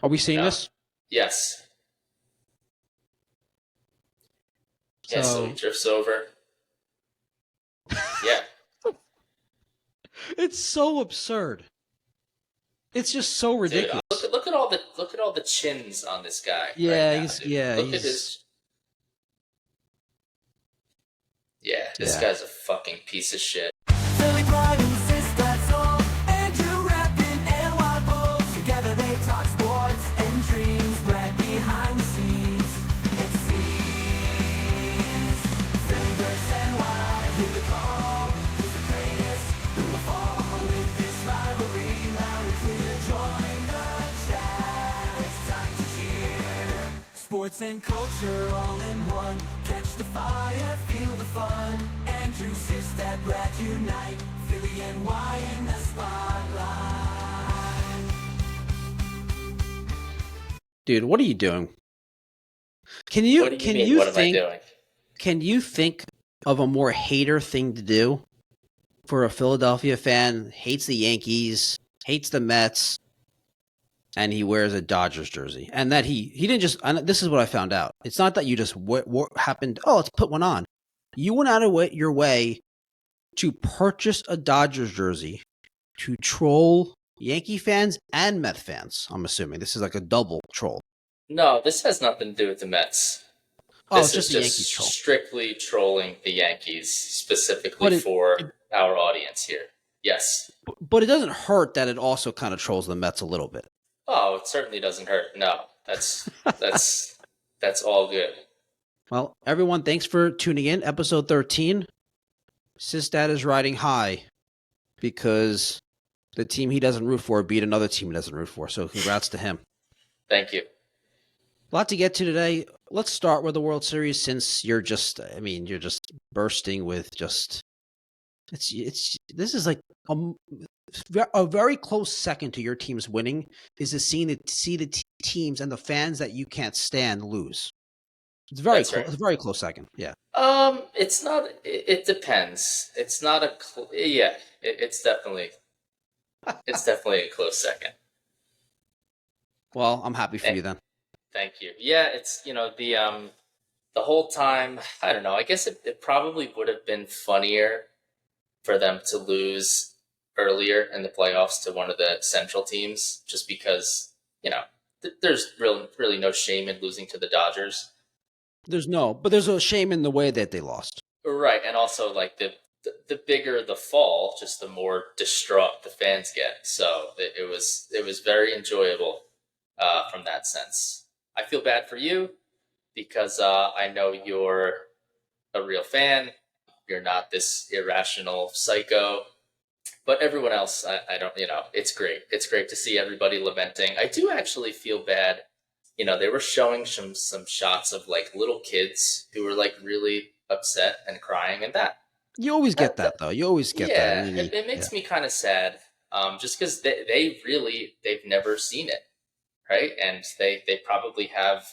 Are we seeing No. this? Yes. Yeah, so he So drifts over. Yeah. it's so absurd. It's just so Dude, ridiculous. look at all the chins on this guy right Yeah, now, dude. Look at he's his. Yeah, this yeah. guy's a fucking piece of shit. Silly pride insists that's all. Andrew Rappin and Wild Bulls. Together they talk sports and dreams. Right behind the scenes. It seems. Philly versus NY. Who the call? Who's the greatest? Who will fall with this rivalry? Loud and clear. Join the chat. It's time to cheer. Sports and culture all in one. Catch the fire, feel the fun. Andrew, Sis, that Brad unite. Philly and Y in the spotlight. Dude, what are you doing? Can What do you mean? you What am I think doing? can you think of a more hater thing to do for a Philadelphia fan? Hates the Yankees, hates the Mets, and he wears a Dodgers jersey. And that he didn't just. And this is what I found out. It's not that you just what happened. Oh, let's put one on. You went out of your way to purchase a Dodgers jersey to troll Yankee fans and Met fans. I'm assuming this is like a double troll. No, this has nothing to do with the Mets. Oh, This it's is just a just Yankees troll. strictly trolling the Yankees, specifically But it, for our audience here. Yes. but it doesn't hurt that it also kind of trolls the Mets a little bit. Oh, it certainly doesn't hurt. No, that's that's all good. Well, everyone, thanks for tuning in. Episode 13. Sistad is riding high because the team he doesn't root for beat another team he doesn't root for. So congrats to him. Thank you. A lot to get to today. Let's start with the World Series since you're just bursting with just this is like a very close second to your team's winning is to see the teams and the fans that you can't stand lose. It's very That's close. right. It's a very close second. Yeah. It's not. It depends. It's not a. Yeah, it's definitely a close second. Well, I'm happy for you then. Thank you. Yeah, it's the whole time. I don't know. I guess it probably would have been funnier for them to lose earlier in the playoffs to one of the Central teams, just because there's really no shame in losing to the Dodgers. But there's a shame in the way that they lost. Right, and also like the bigger the fall, just the more distraught the fans get. So it was very enjoyable from that sense. I feel bad for you because I know you're a real fan. You're not this irrational psycho. But everyone else, I don't, it's great. It's great to see everybody lamenting. I do actually feel bad. They were showing some shots of like little kids who were like really upset and crying, and that You always get that though. You always get yeah, that. it makes me kind of sad. Just because they've never seen it, right? And they probably have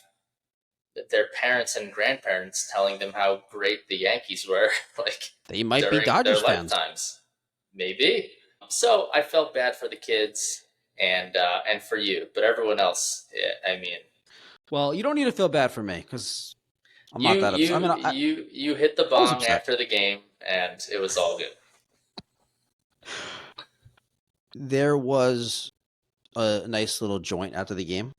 their parents and grandparents telling them how great the Yankees were, like They might be during Dodgers their fans. lifetimes. Maybe. So I felt bad for the kids and for you, but everyone else, yeah, I mean, Well, you don't need to feel bad for me because I'm you not that upset. you hit the I was bong upset. after the game, and it was all good. There was a nice little joint after the game.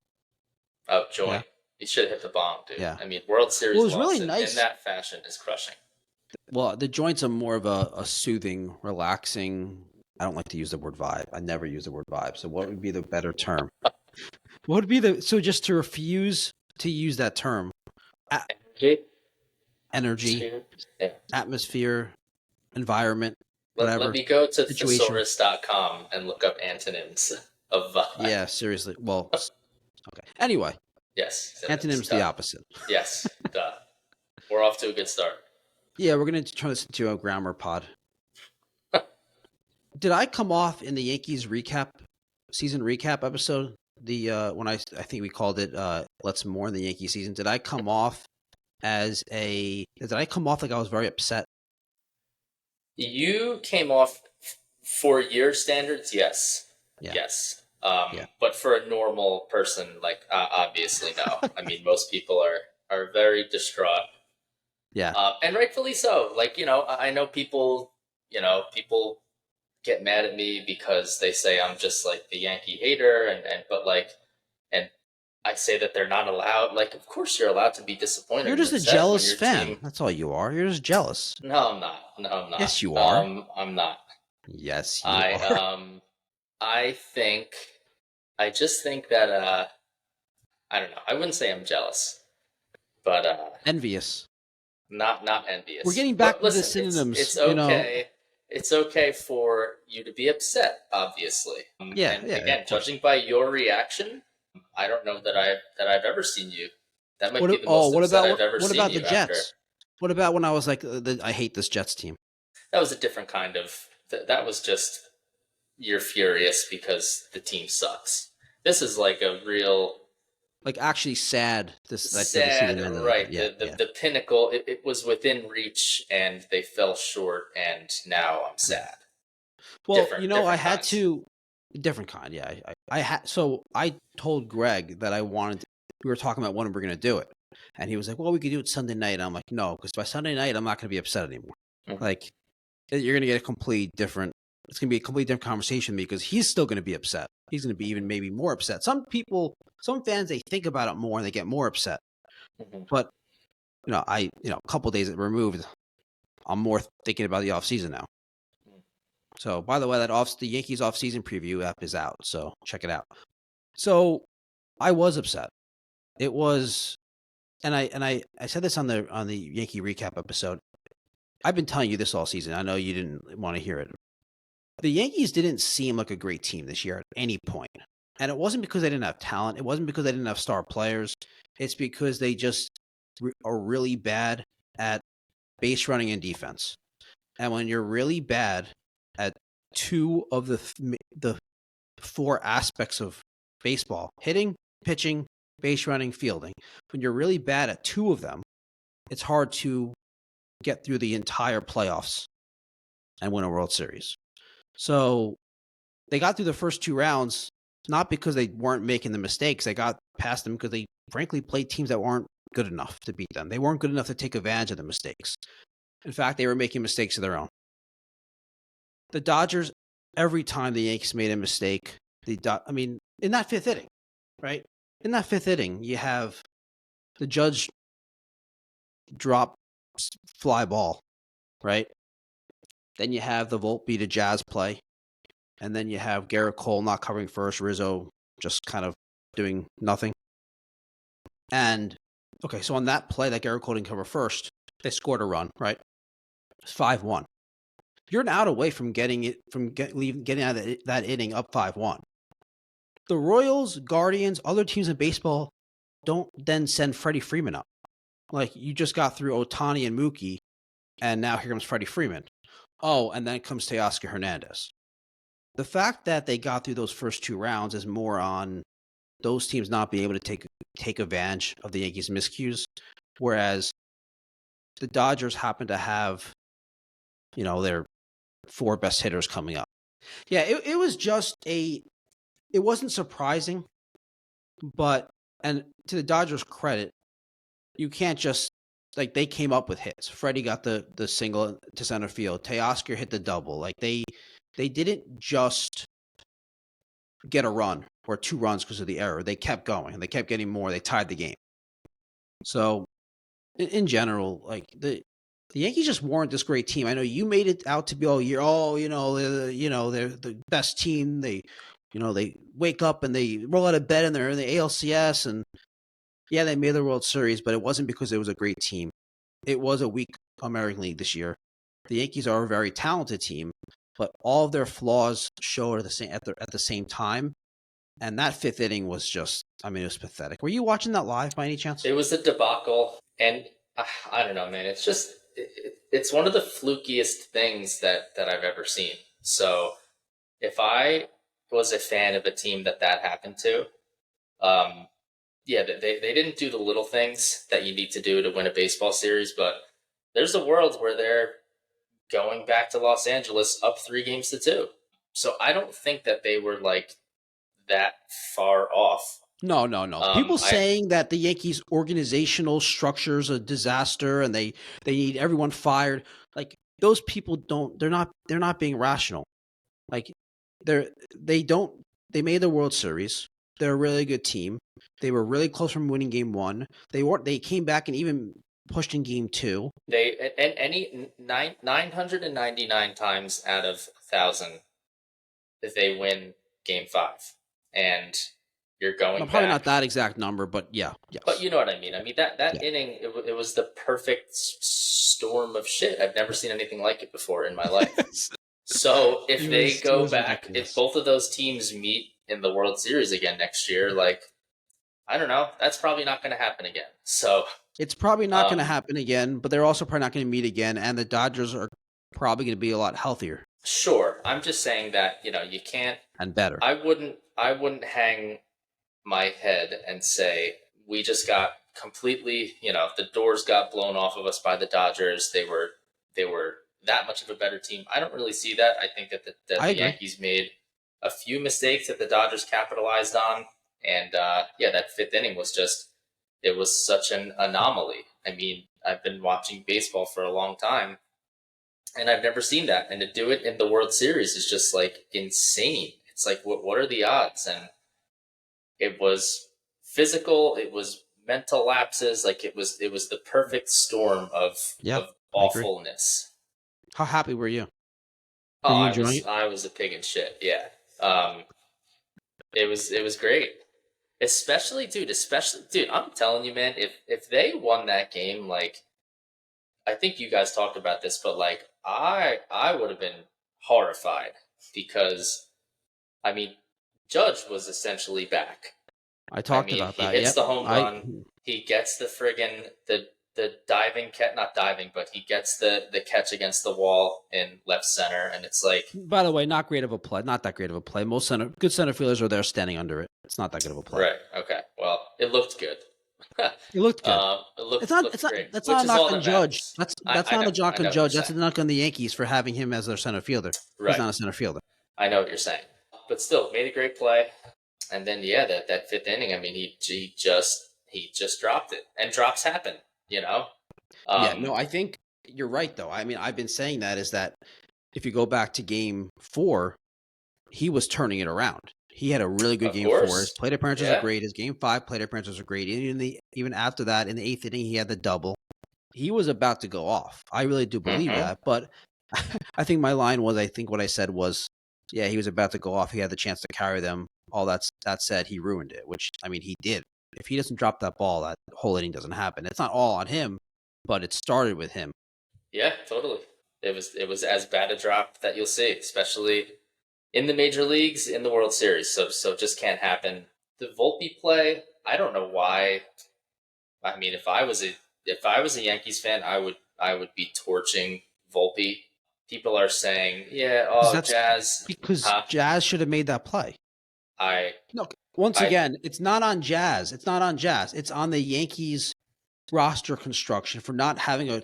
Oh, joint. Yeah. You should have hit the bong, dude. Yeah. I mean, World Series Well, it was loss really nice. in that fashion is crushing. Well, the joints are more of a soothing, relaxing. I don't like to use the word vibe. I never use the word vibe. So what would be the better term? What would be just to refuse to use that term? Energy, Yeah. atmosphere, environment, whatever. Let me go to situation. thesaurus.com and look up antonyms of vibe. Yeah, seriously. Well, okay. Anyway, Yes. antonyms the opposite. Yes. Duh. We're off to a good start. Yeah, we're going to turn this into a grammar pod. Did I come off in the Yankees season recap episode? The when I think we called it "Let's Mourn the Yankee Season." Did I come off like I was very upset? You came off for your standards, yes. Yeah. Yes. Yeah. But for a normal person, like obviously no. I mean, most people are very distraught, Yeah. and rightfully so. Like I know people, people get mad at me because they say I'm just like the Yankee hater, and but like, and I say that they're not allowed. Like, of course you're allowed to be disappointed You're and just a upset when jealous your fan. team. That's all you are. You're just jealous. No, I'm not. No, I'm not. Yes, you are. I'm not. Yes, you I are. I think I just think that I don't know. I wouldn't say I'm jealous, but Envious. not We're envious. getting back But to the listen, synonyms, it's okay. It's okay for you to be upset, obviously. Yeah, And yeah, again, of course. judging by your reaction, I don't know that I've ever seen you. That might What? be the Oh, most what upset about I've ever what seen about the you after. Jets? What about when I was like, I hate this Jets team? That was a different kind of. That was just you're furious because the team sucks. This is like a real Like actually sad. That the sad, season ended like that. right? Yeah, The yeah, the pinnacle. It was within reach, and they fell short. And now I'm yeah. sad. Well, Different, I different had kinds. to different kind. Yeah, I had. So I told Greg that I wanted. We were talking about when we're going to do it, and he was like, "Well, we could do it Sunday night." And I'm like, "No, because by Sunday night, I'm not going to be upset anymore. Mhm. Like, you're going to get a complete different. It's going to be a completely different conversation with me because he's still going to be upset. He's going to be even maybe more upset. Some people, some fans, they think about it more and they get more upset. Mhm. But a couple days removed, I'm more thinking about the offseason now. So, by the way, the Yankees offseason preview app is out, so check it out. So, I was upset. It was, and I said this on the Yankee recap episode. I've been telling you this all season. I know you didn't want to hear it. The Yankees didn't seem like a great team this year at any point, and it wasn't because they didn't have talent. It wasn't because they didn't have star players. It's because they just are really bad at base running and defense. And when you're really bad at two of the four aspects of baseball, hitting, pitching, base running, fielding, when you're really bad at two of them, it's hard to get through the entire playoffs and win a World Series. So they got through the first two rounds, not because they weren't making the mistakes. They got past them because they frankly played teams that weren't good enough to beat them. They weren't good enough to take advantage of the mistakes. In fact, they were making mistakes of their own. The Dodgers, every time the Yankees made a mistake, in that fifth inning, right? In that fifth inning, you have the Judge drop fly ball, right? Then you have the Volpe to Jazz play. And then you have Garrett Cole not covering first, Rizzo just kind of doing nothing. And, okay, so on that play that Garrett Cole didn't cover first, they scored a run, right? It's 5-1. You're an out away from getting out of that inning up 5-1. The Royals, Guardians, other teams in baseball don't then send Freddie Freeman up. Like, you just got through Ohtani and Mookie, and now here comes Freddie Freeman. Oh, and then comes Teoscar Hernandez. The fact that they got through those first two rounds is more on those teams not being able to take advantage of the Yankees' miscues, whereas the Dodgers happen to have, their four best hitters coming up. Yeah, it was just it wasn't surprising, and to the Dodgers' credit, you can't just, like, they came up with hits. Freddie got the single to center field. Teoscar hit the double. Like, they didn't just get a run or two runs because of the error. They kept going and they kept getting more. They tied the game. So in general, like, the Yankees just weren't this great team. I know you made it out to be all year. Oh, they're the best team. They wake up and they roll out of bed and they're in the ALCS, and yeah, they made the World Series, but it wasn't because it was a great team. It was a weak American League this year. The Yankees are a very talented team, but all of their flaws showed at the same time. And that fifth inning was just, it was pathetic. Were you watching that live by any chance? It was a debacle, and I don't know, man. It's just it's one of the flukiest things that I've ever seen. So if I was a fan of a team that happened to, yeah, they didn't do the little things that you need to do to win a baseball series, but there's a world where they're going back to Los Angeles up 3-2. So I don't think that they were like that far off. No. People I saying that the Yankees' organizational structure is a disaster and they need everyone fired. Like those people they're not being rational. Like they don't they made the World Series. They're a really good team. They were really close from winning game 1. They came back and even pushed in game 2. they and any 999 times out of 1,000 they win game 5, and you're going No, probably back. not that exact number, but yeah, yes. But you know what I mean. I mean that Yeah. inning, it was the perfect storm of shit. I've never seen anything like it before in my life. So if they go back, ridiculous. if both of those teams meet in the World Series again next year, like, I don't know, that's probably not going to happen again. So It's probably not going to happen again, but they're also probably not going to meet again, and the Dodgers are probably going to be a lot healthier sure, I'm just saying that, you can't. and better. I wouldn't hang my head and say we just got completely, the doors got blown off of us by the Dodgers. They were that much of a better team. I don't really see that. I think that the I agree. Yankees made a few mistakes that the Dodgers capitalized on, and that 5th inning was it was such an anomaly. I mean, I've been watching baseball for a long time, and I've never seen that. And to do it in the World Series is just like insane. It's like, what are the odds? And it was physical. It was mental lapses. Like it was the perfect storm of awfulness. How happy were you? Oh, Were you enjoying it? I was a pig in shit. Yeah. It was great. Especially, dude, I'm telling you, man, if they won that game, like, I think you guys talked about this, but like I would have been horrified because, I mean, Judge was essentially back. I talked about he that. hits Yep. the home run. He gets the friggin' the diving catch, not diving, but he gets the catch against the wall in left center, and it's like, By the way, not great of a play. Not that great of a play. Most good center fielders are there standing under it. It's not that good of a play. right, okay, well, it looked good. It looked good. It looked Great. That's not a knock on Judge. That's not a knock on Judge. That's a knock on the Yankees for having him as their center fielder. Right. He's not a center fielder. I know what you're saying, but still made a great play. And then that 5th inning, I mean, he just dropped it, and drops happen, I think you're right though. I mean, I've been saying that is that if you go back to game 4, he was turning it around. He had a really good game 4. His plate appearances are great. His game 5 plate appearances are great. Even after that, in the 8th inning, he had the double. He was about to go off. I really do believe that. But I think my line was, I think what I said was, yeah, he was about to go off. He had the chance to carry them. All that said, he ruined it, which, I mean, he did. If he doesn't drop that ball, that whole inning doesn't happen. It's not all on him, but it started with him. Yeah, totally. It was as bad a drop that you'll see, especially in the major leagues, in the World Series. So it just can't happen. The Volpe play, I don't know why. I mean, if I was a Yankees fan, I would be torching Volpe. People are saying, Jazz, because Jazz should have made that play. Once again, it's not on Jazz. It's not on Jazz. It's on the Yankees roster construction for not having a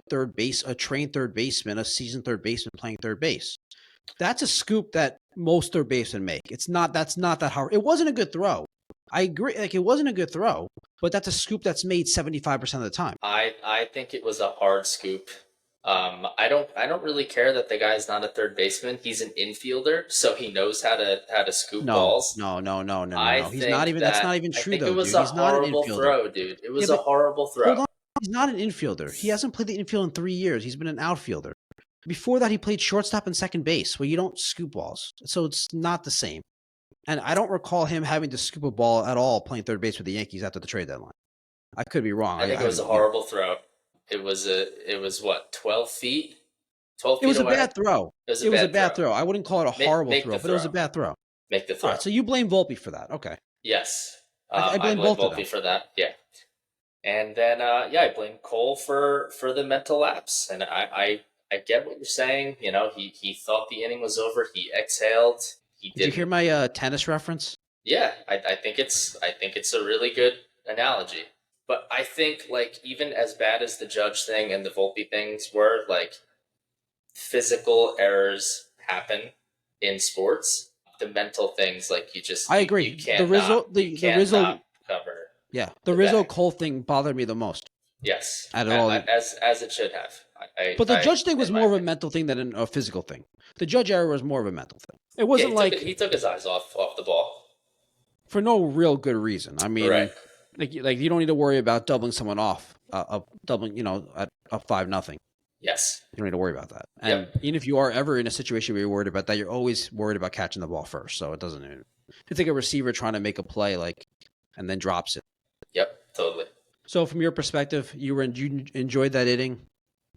trained third baseman, a seasoned third baseman playing third base. That's a scoop that most third basemen make. That's not that hard. It wasn't a good throw. I agree. Like, it wasn't a good throw, but that's a scoop that's made 75% of the time. I think it was a hard scoop. I don't really care that the guy's not a third baseman. He's an infielder, so he knows how to scoop balls. No. He's not even. That's not even true. I think though, it was dude. a horrible throw, dude. It was a horrible throw. Hold on. He's not an infielder. He hasn't played the infield in 3 years. He's been an outfielder. Before that, he played shortstop and second base, where you don't scoop balls. So it's not the same. And I don't recall him having to scoop a ball at all playing third base with the Yankees after the trade deadline. I could be wrong. I think it was a horrible throw. It was what, 12 feet? 12 feet It was away? a bad throw. It was a bad throw. I wouldn't call it a horrible throw, but it was a bad throw. Make the throw. All right, so you blame Volpe for that. Okay. Yes. I blame both of them. Volpe for that. Yeah. And then, I blame Cole for the mental lapse. And I get what you're saying. He thought the inning was over. He exhaled. Did you hear my tennis reference? Yeah, I think it's a really good analogy. But I think, like, even as bad as the Judge thing and the Volpe things were, like, physical errors happen in sports. the mental things, like you just I agree. You can't The Rizzo, not, you the can't Rizzo, not cover yeah, the the Rizzo betting. Cole thing bothered me the most Yes, out of all. as it should have. But the Judge thing was in my more of a opinion. mental thing than a physical thing. The Judge error was more of a mental thing. It Yeah, wasn't like he took his eyes off the ball. for no real good reason. I mean, Right. like you don't need to worry about doubling someone off, doubling, at a 5-0. Yes. You don't need to worry about that. And Yep. even if you are ever in a situation where you're worried about that, you're always worried about catching the ball first. So it doesn't. It's like a receiver trying to make a play, and then drops it. Yep. Totally. So from your perspective, you enjoyed that inning.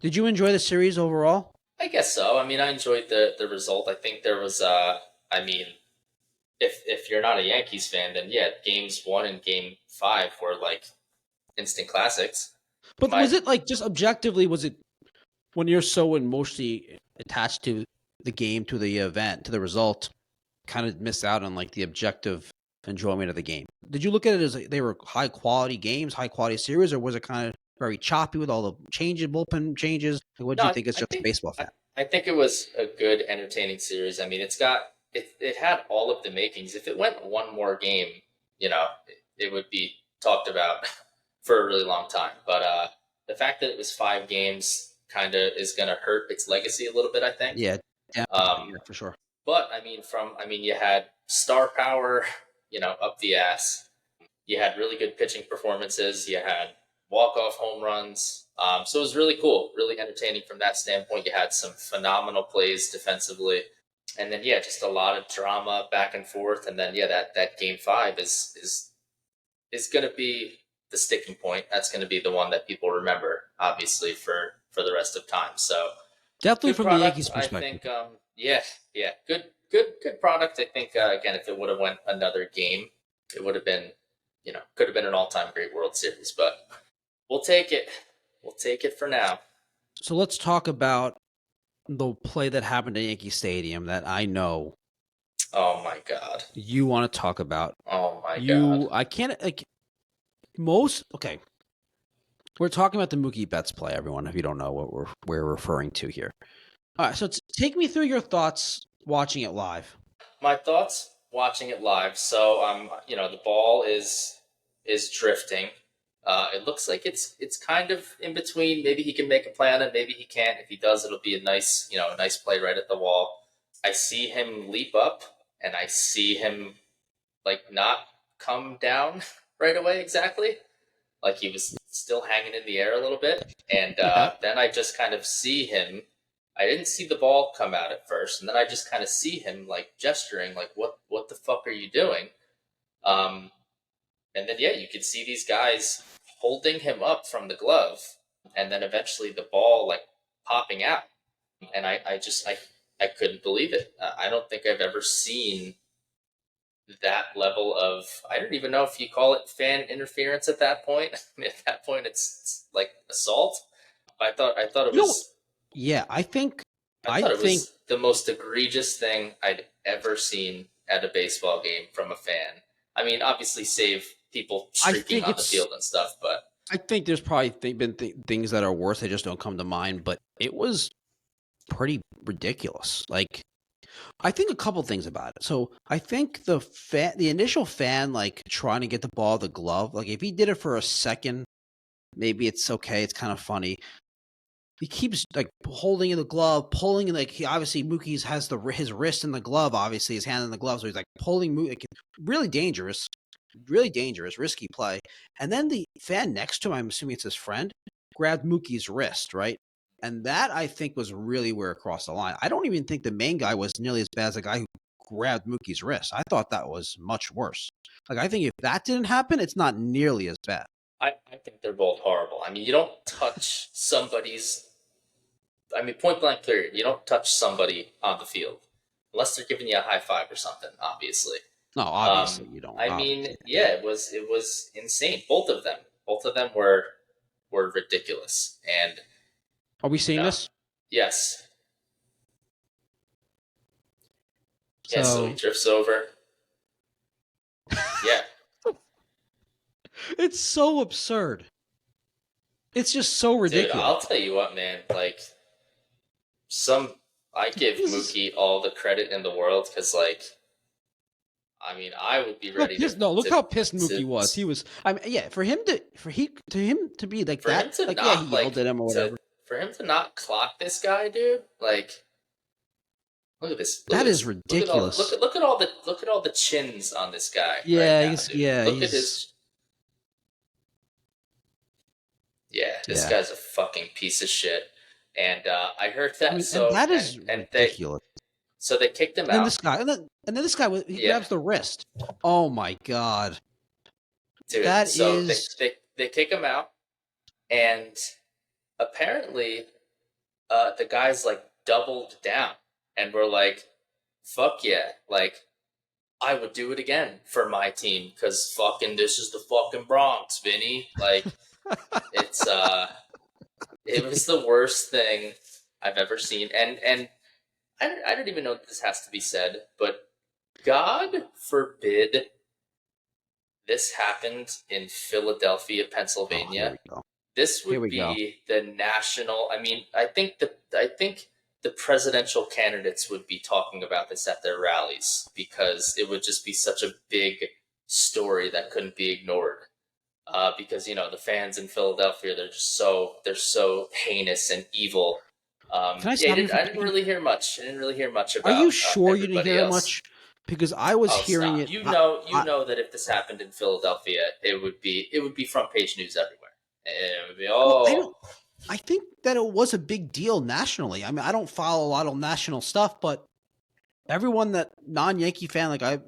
Did you enjoy the series overall? I guess so. I mean, I enjoyed the result. I think there was I mean, if you're not a Yankees fan, then yeah, games 1 and game 5 were like instant classics. But was it like just objectively? Was it when you're so emotionally attached to the game, to the event, to the result, kind of miss out on like the objective enjoyment of the game? Did you look at it as they were high quality games, high quality series, or was it kind of very choppy with all the changes, bullpen changes? What do you think as just a baseball fan? I think it was a good, entertaining series. I mean, it had all of the makings. If it went one more game, it would be talked about for a really long time. But the fact that it was 5 games kind of is going to hurt its legacy a little bit, I think. Yeah, definitely, for sure. But you had star power, up the ass. You had really good pitching performances. You had walk-off home runs. So it was really cool, really entertaining from that standpoint. You had some phenomenal plays defensively. And then, yeah, just a lot of drama back and forth. And then, yeah, that game 5 is going to be the sticking point. That's going to be the one that people remember, obviously, for the rest of time. So definitely from product, the Yankees' perspective. I think, good product. I think, again, if it would have went another game, it would have been, could have been an all-time great World Series. But we'll take it. We'll take it for now. So let's talk about the play that happened at Yankee Stadium that I know. Oh my God! You want to talk about? Oh my God! I can't okay. We're talking about the Mookie Betts play, everyone. If you don't know what we're referring to here. All right, so take me through your thoughts watching it live. My thoughts watching it live. So the ball is drifting. It looks like it's kind of in between. Maybe he can make a play on it. Maybe he can't. If he does, it'll be a nice play right at the wall. I see him leap up, and I see him not come down right away exactly. Like he was still hanging in the air a little bit. And then I just kind of see him. I didn't see the ball come out at first, and then I just kind of see him gesturing, what the fuck are you doing? And then, yeah, you could see these guys holding him up from the glove, and then eventually the ball popping out. And I couldn't believe it. I don't think I've ever seen that level of, I don't even know if you call it fan interference at that point. At that point, it's like assault. I thought it was. Yeah, I think it was the most egregious thing I'd ever seen at a baseball game from a fan. I mean, obviously, save people streaking on the field and stuff, but I think there's probably been things that are worse. They just don't come to mind. But it was pretty ridiculous. I think a couple things about it. So I think the initial fan trying to get the ball, the glove, if he did it for a second, maybe it's okay. It's kind of funny. He keeps holding in the glove, pulling, he obviously Mookie's has his wrist in the glove, obviously his hand in the glove, so he's pulling Mookie. Really dangerous, risky play. And then the fan next to him, I'm assuming it's his friend, grabbed Mookie's wrist, right? And that I think was really where it crossed the line. I don't even think the main guy was nearly as bad as the guy who grabbed Mookie's wrist. I thought that was much worse. I think if that didn't happen, it's not nearly as bad. I think they're both horrible. I mean, you don't touch point blank period. You don't touch somebody on the field unless they're giving you a high five or something, obviously. No, obviously you don't. I mean, yeah, it was insane. Both of them were ridiculous. And are we seeing this? Yes. Yeah, so he drifts over. Yeah. It's so absurd. It's just so ridiculous. Dude, I'll tell you what, man. I give Mookie all the credit in the world because, I mean, I would be Look how ready pissed, to. look how pissed Mookie to, was. He was. I mean, yeah, for him to be like for him that, to like yeah, he not yelled at him or whatever. for him to not clock this guy, dude. Like, look at this. Look at That is this. ridiculous. Look at all the chins on this guy right Yeah, now, dude. Look at his. Yeah, this Yeah. guy's a fucking piece of shit. And I heard that. I mean, So and that is and ridiculous. they kicked him And then out. this guy, and then this guy, he Yeah. grabs the wrist. Oh my god, Dude, that so is. they kick him out, and apparently, the guys like doubled down and were like, "Fuck yeah!" Like, I would do it again for my team because fucking this is the fucking Bronx, Vinny. Like, it's it was the worst thing I've ever seen, and I don't even know if this has to be said, but God forbid this happened in Philadelphia, Oh, Pennsylvania. here we go. This Here would we go. be the national. I mean, I think the presidential candidates would be talking about this at their rallies because it would just be such a big story that couldn't be ignored. Because the fans in Philadelphia, they're so heinous and evil. Can I Yeah, stop you? I didn't really hear much. I didn't really hear much about. Are you sure you didn't everybody hear else. much? Because I was Oh, hearing stop. it. You I- know that if this happened in Philadelphia, it would be front page news everywhere. It would be oh. I think that it was a big deal nationally. I mean, I don't follow a lot of national stuff, but everyone that non-Yankee fan, like I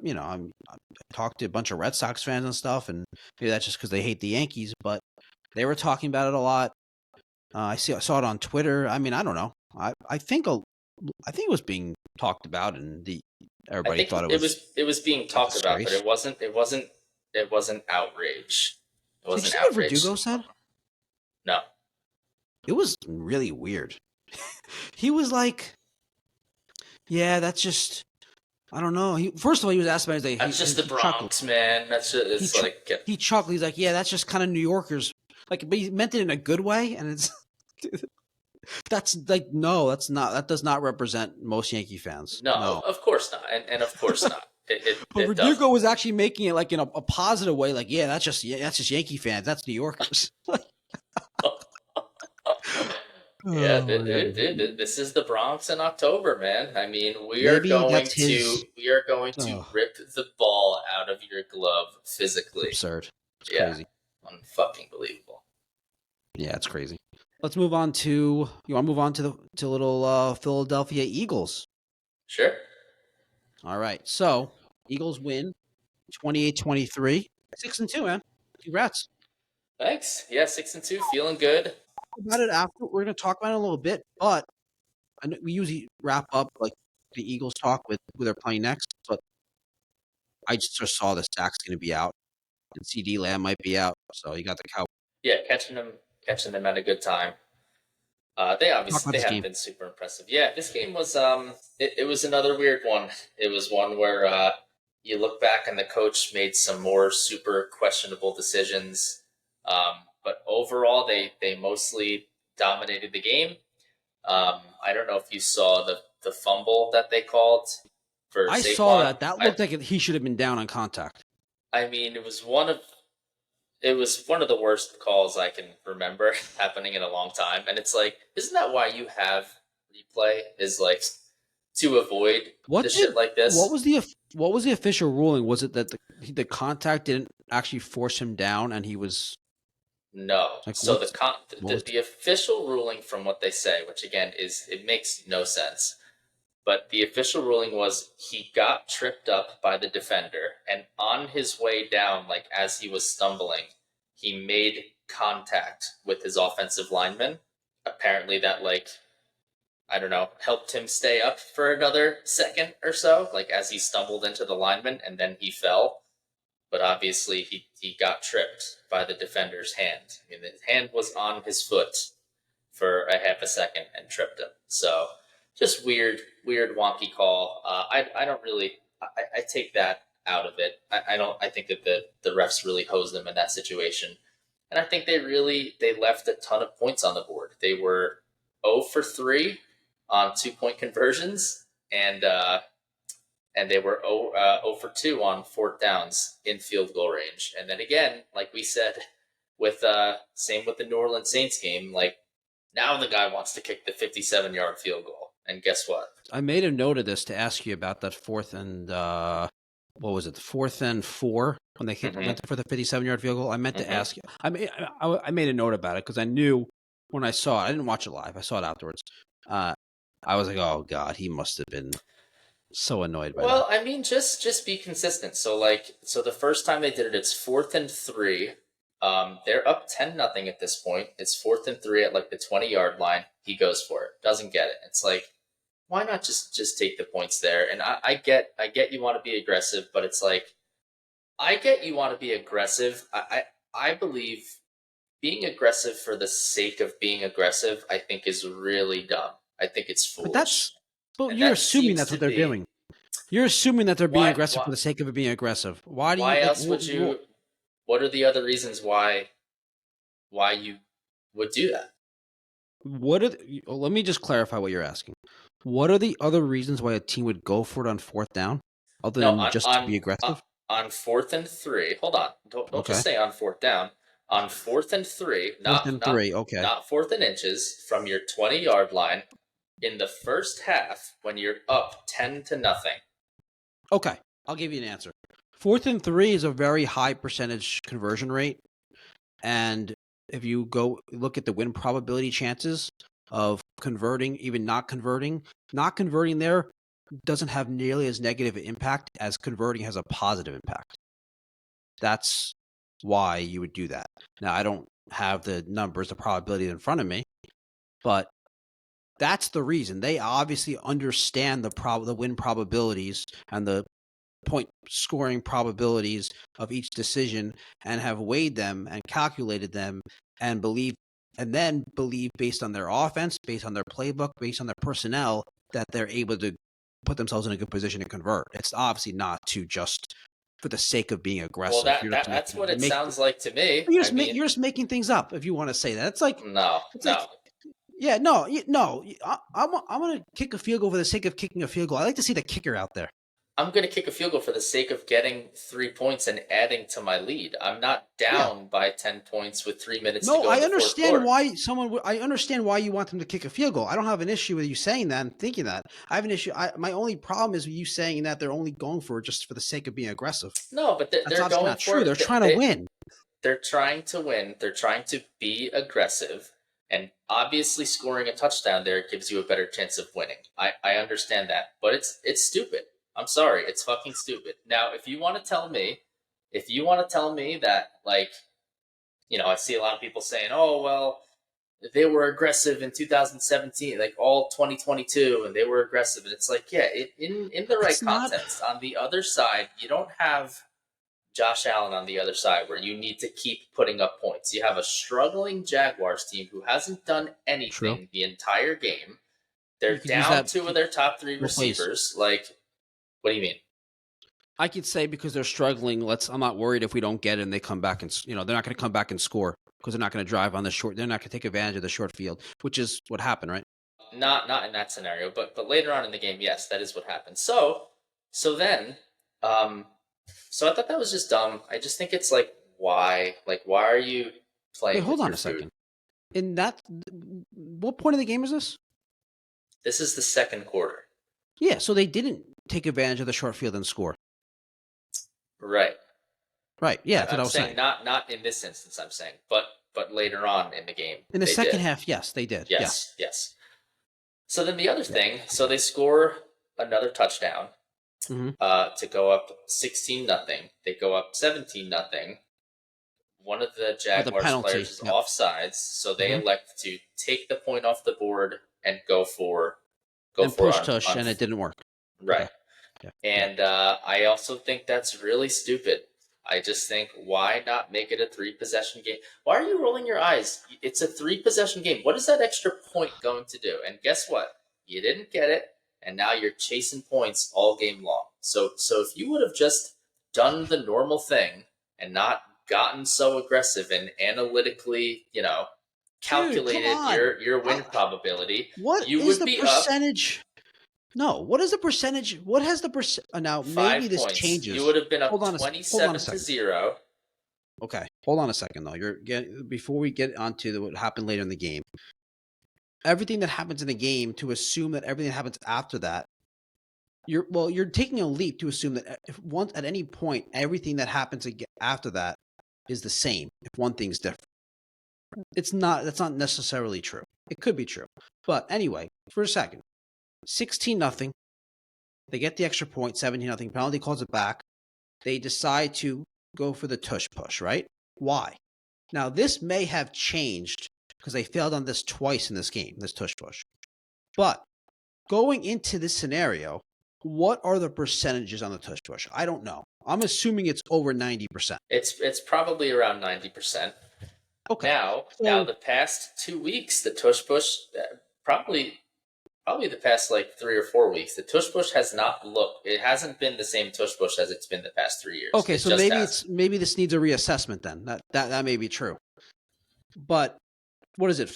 talked to a bunch of Red Sox fans and stuff, and maybe that's just because they hate the Yankees, but they were talking about it a lot. I saw it on Twitter. I mean, I don't know. I think it was being talked about, and everybody thought it was being talked about, but disgrace. it wasn't outrage. It Did you wasn't see what outrage. Verdugo said? No. It was really weird. He was like, "Yeah, that's just, I don't know." First of all, he was asked about it. That's just the Bronx, man. That's just he chuckled. He's like, "Yeah, that's just kind of New Yorkers." Like, but he meant it in a good way, and it's that's like, no, that's not. That does not represent most Yankee fans. No, of course not, and of course not. But Verdugo was actually making it like in a positive way. Like, yeah, that's just Yankee fans. That's New Yorkers. Yeah, Oh, dude, this is the Bronx in October, man. I mean, we are going to rip the ball out of your glove physically. Absurd. It's Yeah. crazy. Unfucking believable. Yeah, it's crazy. Let's move on to. You want to move on to little Philadelphia Eagles? Sure. All right. So Eagles win 28-23. 6-2, man. Congrats. Thanks. Yeah, 6-2, feeling good. About it after we're going to talk about it a little bit, but I know we usually wrap up like the Eagles talk with who they're playing next. But I just saw the Stack's going to be out, and CD Lamb might be out, so you got the Cowboys. Yeah, catching them at a good time. They haven't been super impressive. Yeah, this game was it was another weird one. It was one where you look back and the coach made some more super questionable decisions. But overall, they mostly dominated the game. I don't know if you saw the fumble that they called for Saquon. I saw that. That looked like he should have been down on contact. I mean, it was one of the worst calls I can remember happening in a long time. And it's like, isn't that why you have replay? Is like to avoid shit like this? What was the official ruling? Was it that the contact didn't actually force him down, and he was? No. Like, so the official ruling, from what they say, which again it makes no sense, but the official ruling was he got tripped up by the defender, and on his way down, like as he was stumbling, he made contact with his offensive lineman. Apparently that, like, I don't know, helped him stay up for another second or so, like as he stumbled into the lineman, and then he fell. But obviously he got tripped by the defender's hand. I mean, the hand was on his foot for a half a second and tripped him. So just weird, wonky call. I take that out of it. I think that the refs really hosed them in that situation. And I think they left a ton of points on the board. They were 0 for 3 on 2-point conversions. And and they were 0 for 2 on fourth downs in field goal range. And then again, like we said, with same with the New Orleans Saints game, like now the guy wants to kick the 57-yard field goal. And guess what? I made a note of this to ask you about that fourth and what was it? The 4th and 4 when they went for the 57-yard field goal. I meant to ask you. I made a note about it because I knew when I saw it. I didn't watch it live. I saw it afterwards. I was like, oh God, he must have been so annoyed by that. Well, I mean, just be consistent. So the first time they did it, it's 4th and 3. They're up 10-0 at this point. It's 4th and 3 at like the 20-yard line. He goes for it. Doesn't get it. It's like, why not just take the points there? And I get you want to be aggressive, but it's like, I get you want to be aggressive. I believe being aggressive for the sake of being aggressive, I think is really dumb. I think it's foolish. But you're assuming that's what they're doing. You're assuming that they're being aggressive for the sake of it being aggressive. Why else would you? What are the other reasons why you would do that? Let me just clarify what you're asking. What are the other reasons why a team would go for it on fourth down, other than to be aggressive? On 4th and 3, hold on. Don't just say on fourth down. On 4th and 3, not 4th and inches from your 20-yard line in the first half when you're up 10-0. Okay, I'll give you an answer. 4th and 3 is a very high percentage conversion rate, and if you go look at the win probability chances of converting, even not converting there doesn't have nearly as negative an impact as converting has a positive impact. That's why you would do that. Now, I don't have the numbers, the probability in front of me, but that's the reason. They obviously understand the win probabilities and the point scoring probabilities of each decision and have weighed them and calculated them and believe based on their offense, based on their playbook, based on their personnel, that they're able to put themselves in a good position to convert. It's obviously not to just for the sake of being aggressive. Well, that's what it sounds like to me. You're just making things up if you want to say that. It's like no. I'm going to kick a field goal for the sake of kicking a field goal. I like to see the kicker out there. I'm going to kick a field goal for the sake of getting 3 points and adding to my lead. I'm not down by 10 points with 3 minutes to go. No, I understand why I understand why you want them to kick a field goal. I don't have an issue with you saying that and thinking that. I have an issue. My only problem is with you saying that they're only going for it just for the sake of being aggressive. No, but they're going not true. They're trying to win. They're trying to win. They're trying to be aggressive. And obviously scoring a touchdown there gives you a better chance of winning. I understand that. But it's stupid. I'm sorry, it's fucking stupid. Now, if you want to tell me that, like, you know, I see a lot of people saying, oh, well, they were aggressive in 2017, like all 2022, and they were aggressive. And it's like, yeah, in the right context. On the other side, you don't have Josh Allen on the other side where you need to keep putting up points. You have a struggling Jaguars team who hasn't done anything the entire game. They're down 2 of their top 3 receivers. Like, what do you mean? I could say because they're struggling. I'm not worried if we don't get it and they come back and they're not going to come back and score because they're not going to drive on the short. They're not going to take advantage of the short field, which is what happened, right? Not in that scenario, but later on in the game, yes, that is what happened. So then, so I thought that was just dumb. I just think it's like, why? Like, why are you playing? Wait, hold on a second. In that, what point of the game is this? This is the second quarter. Yeah, so they didn't take advantage of the short field and score. Right. Yeah, that's what I was saying. Not in this instance, I'm saying, but later on in the game. In the second half, yes, they did. Yes. So then the other thing, so they score another touchdown to go up 16-0. They go up 17-0. One of the Jaguars players is offsides, so they elect to take the point off the board and go for push, and it didn't work. Right. Okay. Yeah. And I also think that's really stupid. I just think, why not make it a 3-possession game? Why are you rolling your eyes? It's a 3-possession game. What is that extra point going to do? And guess what? You didn't get it, and now you're chasing points all game long. So if you would have just done the normal thing and not gotten so aggressive and analytically, calculated your win probability, what you is would the be percentage? No. What is the percentage? What has the percent? Now, maybe 5 this points. changes. You would have been up Hold on a 27 to second. 0. Okay. Hold on a second, though. Before we get onto what happened later in the game, everything that happens in the game, to assume that everything that happens after that, you're taking a leap to assume that if once at any point everything that happens after that is the same. If one thing's different, it's not. That's not necessarily true. It could be true, but anyway, for a second, 16-0. They get the extra point, 17-0. Penalty calls it back. They decide to go for the tush push, right? Why? Now, this may have changed because they failed on this twice in this game, this tush push. But going into this scenario, what are the percentages on the tush push? I don't know. I'm assuming it's over 90%. It's probably around 90%. Okay. Now the past 2 weeks, the tush push, probably the past like 3 or 4 weeks, the tush push it hasn't been the same tush push as it's been the past 3 years. Okay, so maybe this needs a reassessment then. That may be true. But what is it?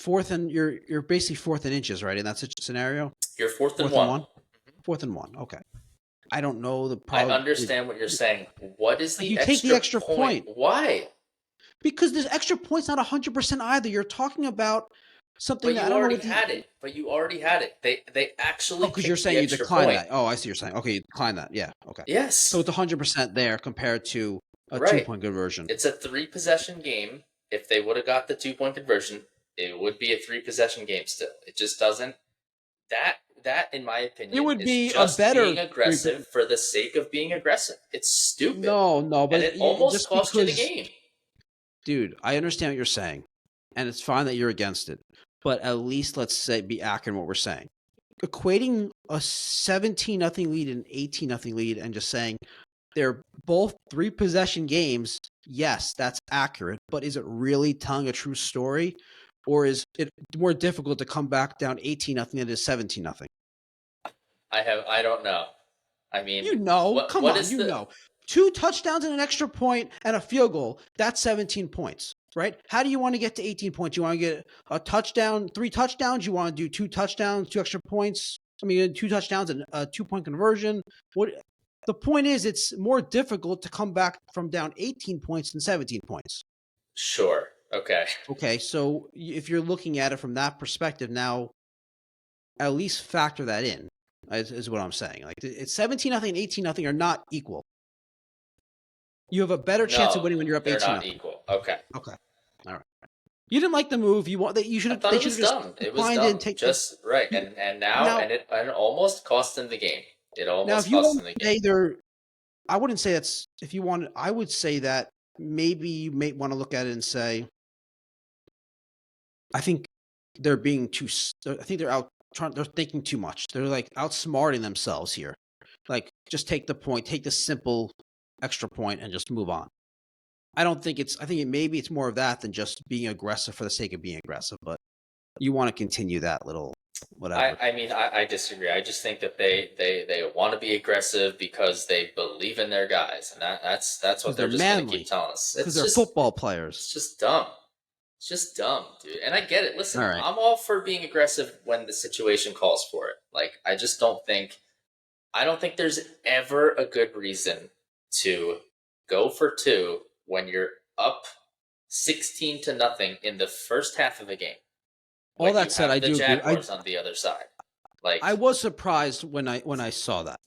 You're basically fourth in inches, right? In that scenario? You're fourth and one. Fourth and one. Okay. I don't know the problem. I understand what you're saying. What is the extra take the extra point? Why? Because this extra point's not 100% either. You're talking about something that I don't know. But you already had it. They actually. Because you're saying you declined that. Oh, I see. You're saying you declined that. Yeah. Okay. Yes. So it's 100% there compared to a 2-point conversion. It's a 3-possession game. If they would have got the 2-point conversion, it would be a 3-possession game still. It just doesn't. That, in my opinion, it would be just a better being aggressive for the sake of being aggressive. It's stupid. No, but and it almost cost you the game. Dude, I understand what you're saying, and it's fine that you're against it. But at least let's be accurate in what we're saying. Equating a 17-0 lead and 18-0 lead, and just saying they're both 3-possession games. Yes, that's accurate. But is it really telling a true story? Or is it more difficult to come back down 18-0 than it is 17-0? I don't know. I mean, come on, know. 2 touchdowns and an extra point and a field goal. That's 17 points, right? How do you want to get to 18 points? You want to get a touchdown, 3 touchdowns? You want to do 2 touchdowns, 2 extra points? 2 touchdowns and a 2-point conversion. The point is, it's more difficult to come back from down 18 points than 17 points. Sure. Okay, so if you're looking at it from that perspective now, at least factor that in, is what I'm saying. Like, it's 17-0 and 18-0 are not equal. You have a better chance of winning when you're up 18-0. They're not equal. Okay. All right. You didn't like the move. You should have. I thought it was dumb. It was dumb. Right. And now it almost cost them the game. It almost cost them the game. I wouldn't say that's. If you want, I would say that maybe you may want to look at it and say, I think they're being too. I think they're thinking too much. They're like outsmarting themselves here. Like, just take the point, take the simple extra point, and just move on. I think maybe it's more of that than just being aggressive for the sake of being aggressive. But you want to continue that little whatever. I disagree. I just think that they want to be aggressive because they believe in their guys, and that's what they're just going to keep telling us. Because they're football players. It's just dumb. It's just dumb, dude. And I get it. Listen, right. I'm all for being aggressive when the situation calls for it. Like, I don't think there's ever a good reason to go for 2 when you're up 16-0 in the first half of a game. All that said, I do agree. Jaguars on the other side. Like, I was surprised when I saw that.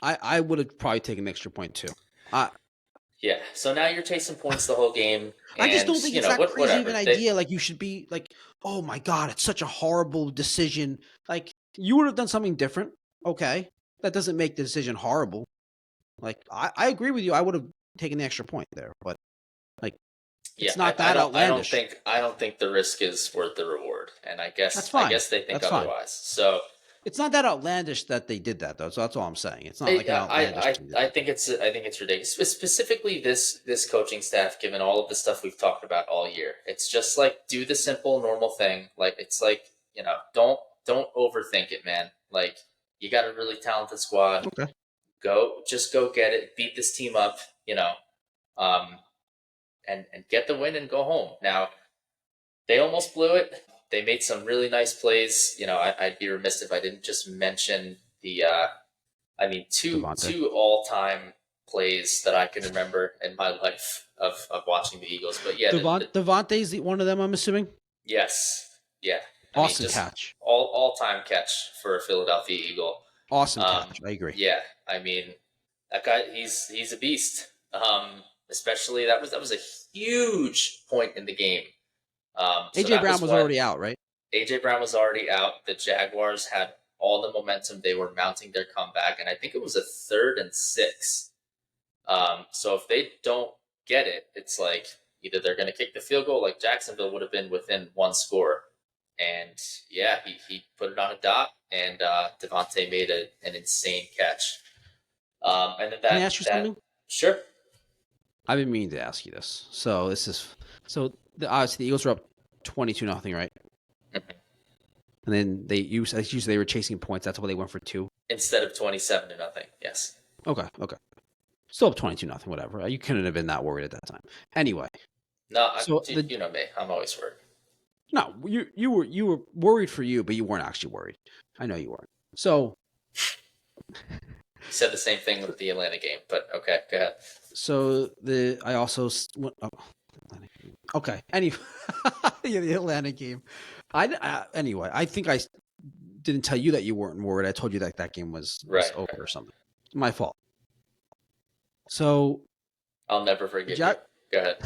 I would have probably taken an extra point too. Yeah. So now you're chasing points the whole game. I just don't think it's that crazy of an idea. Like, you should be like, oh my God, it's such a horrible decision. Like, you would have done something different. Okay. That doesn't make the decision horrible. Like, I agree with you. I would have taken the extra point there, but like, it's not that outlandish. I don't think the risk is worth the reward. And I guess that's fine. I guess they think that's otherwise. Fine. So it's not that outlandish that they did that, though. So that's all I'm saying. It's not like an outlandish. I think it's ridiculous. Specifically, this coaching staff, given all of the stuff we've talked about all year, it's just like, do the simple, normal thing. Like, it's like, don't overthink it, man. Like, you got a really talented squad. Okay. Go get it. Beat this team up. And get the win and go home. Now, they almost blew it. They made some really nice plays. I'd be remiss if I didn't just mention I mean, Devontae. two all-time plays that I can remember in my life of watching the Eagles. But yeah, Devontae's one of them, I'm assuming. yes, yeah. I mean, Awesome just catch. all-time catch for a Philadelphia Eagle. Awesome catch. I agree. Yeah, I mean, that guy, he's a beast. Especially that was a huge point in the game. So AJ that Brown was when already out, right? AJ Brown was already out. The Jaguars had all the momentum. They were mounting their comeback, and I think it was a 3rd and 6. So if they don't get it, it's like either they're going to kick the field goal, like Jacksonville would have been within 1 score. And yeah, he put it on a dot, and Devontae made an insane catch. And then Can I ask you something? Sure. I've been meaning to ask you this. So obviously the Eagles were up 22-0, right? Mm-hmm. And then they were chasing points. That's why they went for 2 instead of 27-0. Yes. Okay. Still up 22-0, whatever. You couldn't have been that worried at that time. Anyway. No, you know me. I'm always worried. No, you were worried for you, but you weren't actually worried. I know you weren't. So you said the same thing with the Atlanta game, but okay, go ahead. So okay. Anyway, yeah, the Atlanta game. Anyway, I think I didn't tell you that you weren't worried. I told you that game was over or something. My fault. So I'll never forget you. Go ahead.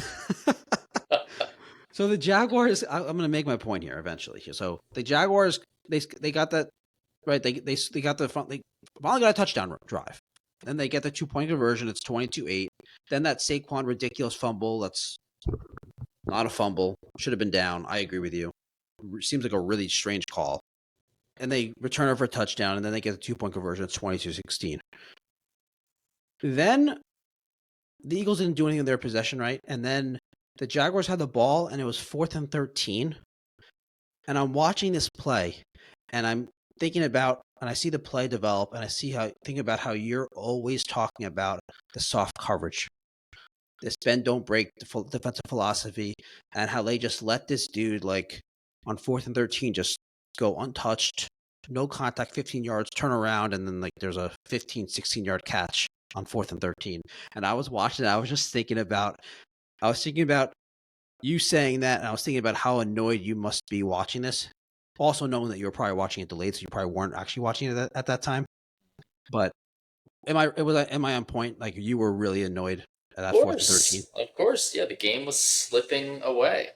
So the Jaguars. I'm going to make my point here eventually. So the Jaguars, they got that right. They got the front. They finally got a touchdown drive. Then they get the 2-point conversion. It's 22-8. Then that Saquon ridiculous fumble. That's not a fumble. Should have been down. I agree with you. Seems like a really strange call. And they return it for a touchdown, and then they get the 2-point conversion. It's 22-16. Then the Eagles didn't do anything in their possession, right? And then the Jaguars had the ball, and it was 4th and 13. And I'm watching this play, and I'm thinking about, and I see the play develop, and I think about how you're always talking about the soft coverage, this bend don't break defensive philosophy, and how they just let this dude like on 4th and 13 just go untouched, no contact, 15 yards, turn around, and then like there's a 15, 16-yard catch on 4th and 13. And I was watching it, I was thinking about you saying that, and I was thinking about how annoyed you must be watching this. Also knowing that you were probably watching it delayed, so you probably weren't actually watching it at that time. But am I on point? Like you were really annoyed at that 4th and 13? Of course, yeah. The game was slipping away,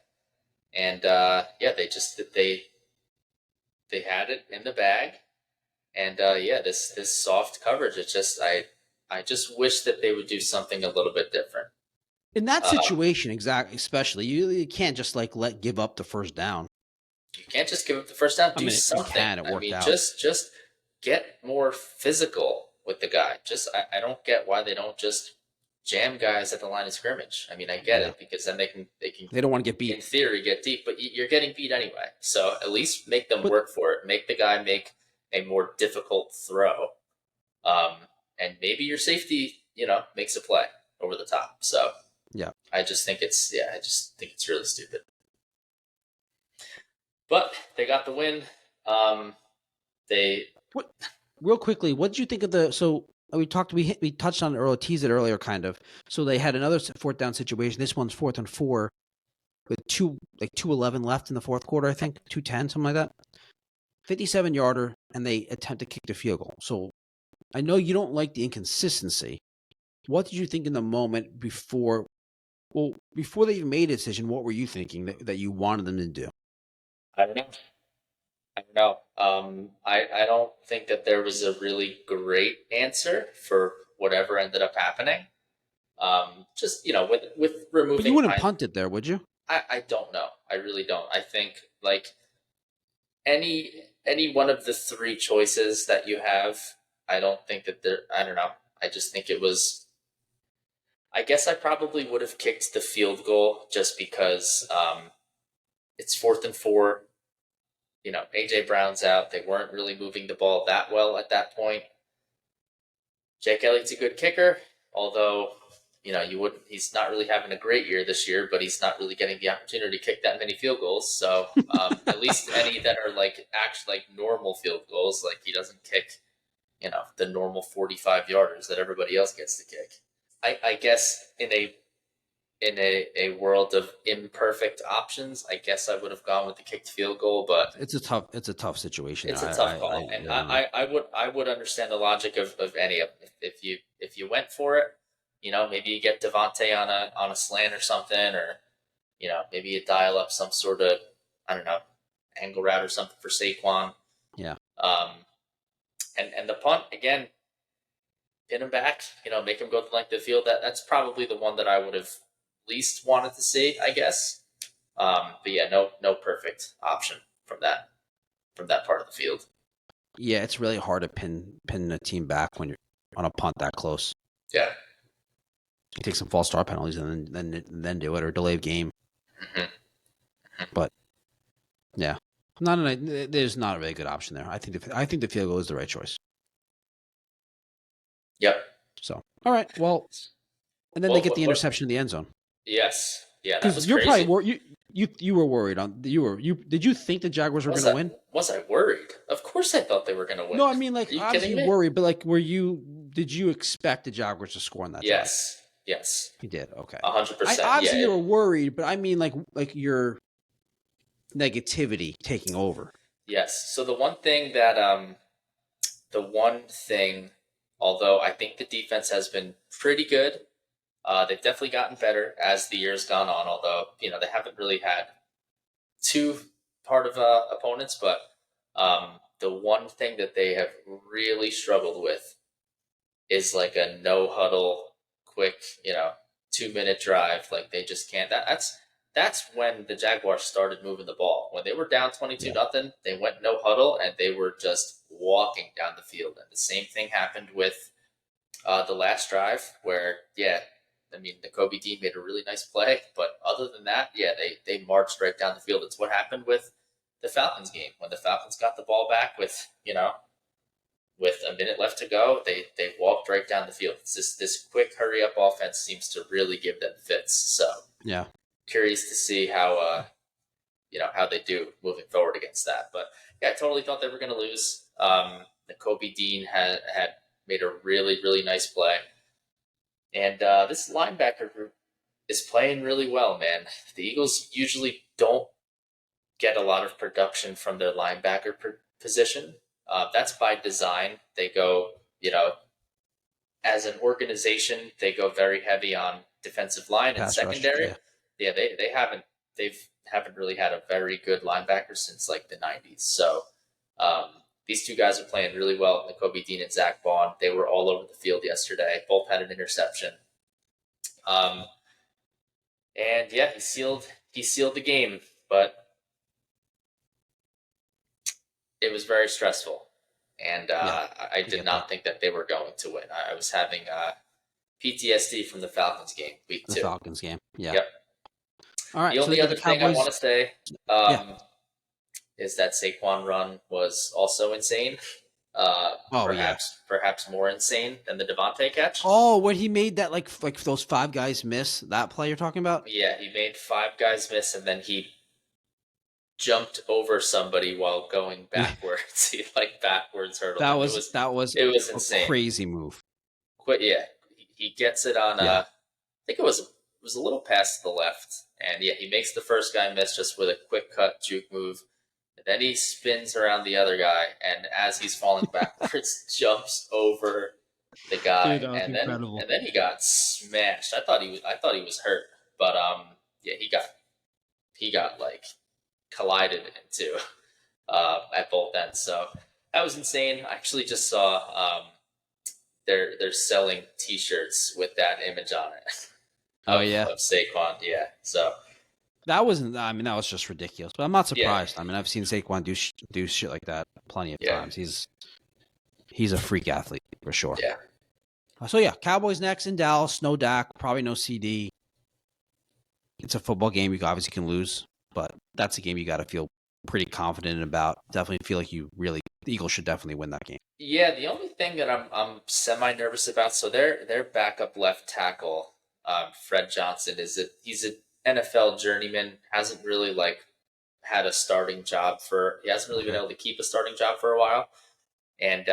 and they had it in the bag, and this soft coverage. It's just I just wish that they would do something a little bit different in that situation. Exactly, especially you can't just like give up the first down. You can't just give up the first down. Do something. It worked out. Just get more physical with the guy. I don't get why they don't just jam guys at the line of scrimmage. I mean, I get it because then they don't want to get beat. In theory, get deep, but you're getting beat anyway. So at least make them work for it. Make the guy make a more difficult throw, and maybe your safety, makes a play over the top. So yeah, I just think it's really stupid. But they got the win. Real quickly, what did you think of the? So we touched on it earlier, teased it earlier, kind of. So they had another 4th down situation. This one's 4th and 4, with 2:11 left in the 4th quarter. I think 2:10, something like that. 57-yarder, and they attempt to kick the field goal. So I know you don't like the inconsistency. What did you think in the moment before they even made a decision? What were you thinking that you wanted them to do? I don't know. I don't think that there was a really great answer for whatever ended up happening. Just with removing. But you wouldn't punt it there, would you? I don't know. I really don't. I think like any one of the 3 choices that you have, I don't think that I don't know. I just think it was. I guess I probably would have kicked the field goal just because it's 4th and 4. AJ Brown's out. They weren't really moving the ball that well at that point. Jake Elliott's a good kicker, although he's not really having a great year this year, but he's not really getting the opportunity to kick that many field goals. So at least any that are like actually like normal field goals, like he doesn't kick, the normal 45-yarders that everybody else gets to kick. I guess in a world of imperfect options, I guess I would have gone with the kicked field goal, but It's a tough situation. it's a tough call. And I would understand the logic of any of them. If you went for it, maybe you get Devontae on a slant or something, or maybe you dial up some sort of, I don't know, angle route or something for Saquon. Yeah. And the punt again, pin him back, make him go the length of the field. That's probably the one that I would have least wanted to see, I guess. But yeah, no perfect option from that part of the field. Yeah, it's really hard to pin a team back when you're on a punt that close. Yeah. You take some false start penalties and then do it, or delay game. Mm-hmm. But yeah, there's not a very good option there. I think the field goal is the right choice. Yep. So all right, well, and then they get the interception in the end zone. Yes. Yeah, that was you're crazy. Probably you were worried did you think the Jaguars were going to win? Was I worried? Of course I thought they were going to win. No, I mean, like, obviously you worried, but like, did you expect the Jaguars to score on that? Yes. Drive? Yes. You did. Okay. 100%. Obviously you were worried, but I mean, like your negativity taking over. Yes. So the one thing, although I think the defense has been pretty good, they've definitely gotten better as the year's gone on, although, they haven't really had two part of opponents, but the one thing that they have really struggled with is like a no huddle, quick, 2-minute drive. Like they just can't. That's when the Jaguars started moving the ball. When they were down 22-0, they went no huddle and they were just walking down the field. And the same thing happened with the last drive where, the Kobe Dean made a really nice play, but other than that, they marched right down the field. It's what happened with the Falcons game. When the Falcons got the ball back with a minute left to go, they walked right down the field. It's this quick hurry up offense seems to really give them fits. So yeah, curious to see how they do moving forward against that. But yeah, I totally thought they were going to lose. The Kobe Dean had made a really, really nice play. And this linebacker group is playing really well, man. The Eagles usually don't get a lot of production from their linebacker position. That's by design. They go, as an organization, they go very heavy on defensive line and secondary. Rush, they haven't really had a very good linebacker since like the 90s. So these two guys are playing really well. Kobe Dean and Zach Bond, they were all over the field yesterday. Both had an interception. And yeah, he sealed the game, but it was very stressful. And I did not think that they were going to win. I was having PTSD from the Falcons game, week 2. The Falcons game, yeah. Yep. All right. The only other thing I want to say is that Saquon run was also insane. Perhaps more insane than the Devontae catch. Oh, when he made that like those 5 guys miss, that play you're talking about? Yeah, he made 5 guys miss, and then he jumped over somebody while going backwards. He backwards hurdled. That was insane. A crazy move. He gets it on. I think it was a little past the left, and he makes the first guy miss just with a quick cut juke move. And then he spins around the other guy, and as he's falling backwards, jumps over the guy, Dude, and incredible. then he got smashed. I thought he was hurt, but he got like collided into at both ends. So that was insane. I actually just saw they're selling T-shirts with that image on it. Of Saquon, yeah. So that wasn't. I mean, that was just ridiculous. But I'm not surprised. I mean, I've seen Saquon do shit like that plenty of times. He's a freak athlete for sure. Yeah. So yeah, Cowboys next in Dallas. No Dak, probably no CD. It's a football game. You obviously can lose, but that's a game you got to feel pretty confident about. Definitely feel like the Eagles should definitely win that game. Yeah, the only thing that I'm semi nervous about. So their backup left tackle, Fred Johnson, he's an NFL journeyman. Hasn't really had a starting job he hasn't really been able to keep a starting job for a while, and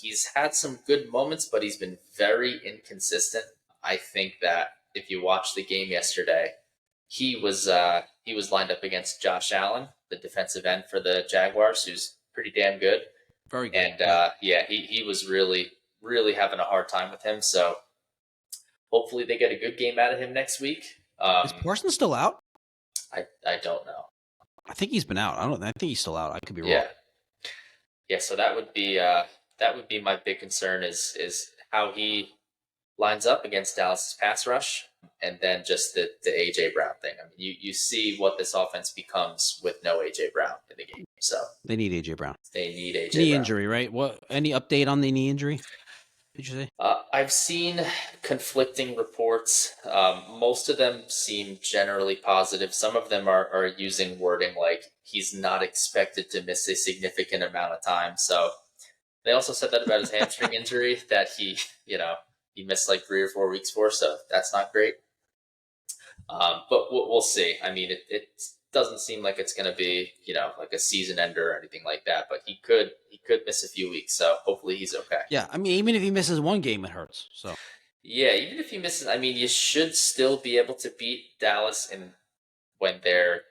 he's had some good moments, but he's been very inconsistent. I think that if you watch the game yesterday, he was lined up against Josh Allen, the defensive end for the Jaguars, who's pretty damn good. Very good. And he was really having a hard time with him. So hopefully they get a good game out of him next week. Is Parsons still out? I don't know. I think he's been out. I think he's still out. I could be wrong. Yeah. So that would be my big concern is how he lines up against Dallas's pass rush, and then just the AJ Brown thing. I mean, you see what this offense becomes with no AJ Brown in the game. So they need AJ Brown. They need AJ knee Brown. Injury, right? What? Any update on the knee injury? Did you say? I've seen conflicting reports. Most of them seem generally positive. Some of them are using wording like he's not expected to miss a significant amount of time. So they also said that about his hamstring injury that he missed like 3 or 4 weeks for. So that's not great. But we'll see. I mean, it doesn't seem like it's going to be, like a season ender or anything like that, but he could miss a few weeks. So hopefully he's okay. Yeah. I mean, even if he misses one game, it hurts. So yeah, even if he misses, I mean, you should still be able to beat Dallas when they're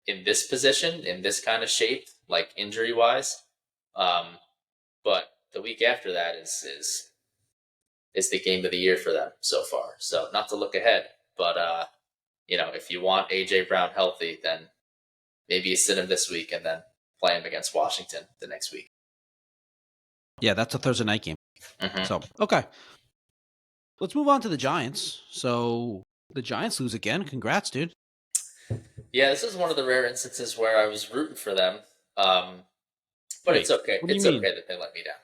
in this position, in this kind of shape, like injury wise. But the week after that is the game of the year for them so far. So not to look ahead, but if you want AJ Brown healthy, then maybe you sit him this week and then play him against Washington the next week. Yeah, that's a Thursday night game. Mm-hmm. So, okay. Let's move on to the Giants. So, the Giants lose again. Congrats, dude. Yeah, this is one of the rare instances where I was rooting for them. But it's okay. It's okay that they let me down.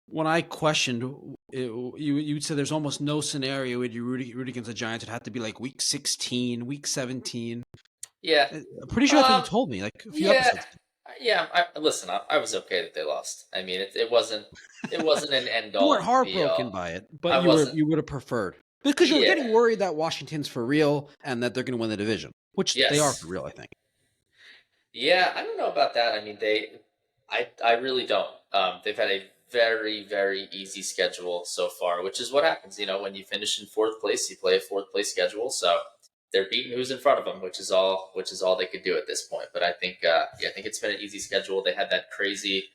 When I questioned, you said there's almost no scenario where you root against the Giants. It'd have to be like week 16, week 17. Yeah. I'm pretty sure that's what you told me, like a few episodes. Yeah, I was okay that they lost. I mean, it wasn't an end all. You weren't heartbroken by it, but you would have preferred. Because you're getting worried that Washington's for real and that they're going to win the division, which they are for real, I think. Yeah, I don't know about that. I mean, I really don't. They've had a very, very easy schedule so far, which is what happens. When you finish in 4th place, you play a 4th place schedule. So they're beating who's in front of them, which is all they could do at this point. But I think it's been an easy schedule. They had that crazy,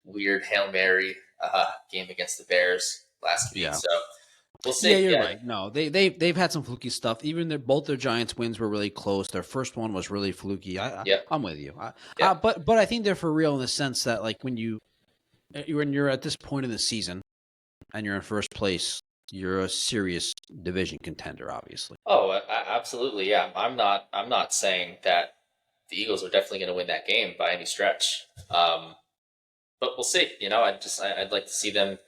weird Hail Mary game against the Bears last week. Yeah. So we'll see. Yeah, you're right. No, they've had some fluky stuff. Even both their Giants wins were really close. Their first one was really fluky. I'm with you. But I think they're for real in the sense that like when you're at this point in the season and you're in first place, you're a serious division contender, obviously. Oh, absolutely. Yeah. I'm not saying that the Eagles are definitely going to win that game by any stretch. But we'll see. I'd like to see them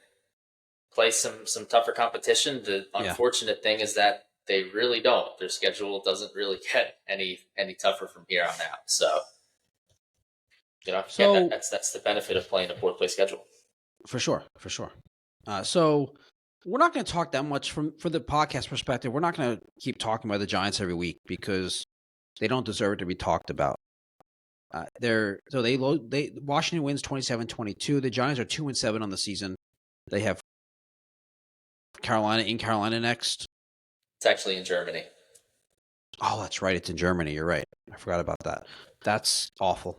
play some tougher competition. The unfortunate thing is that they really don't. Their schedule doesn't really get any tougher from here on out. So, that's the benefit of playing a 4th place schedule. For sure. So we're not going to talk that much for the podcast perspective. We're not going to keep talking about the Giants every week because they don't deserve it to be talked about. Washington wins 27-22. The Giants are 2-7 on the season. They have Carolina next. It's actually in Germany. Oh, that's right. It's in Germany. You're right. I forgot about that. That's awful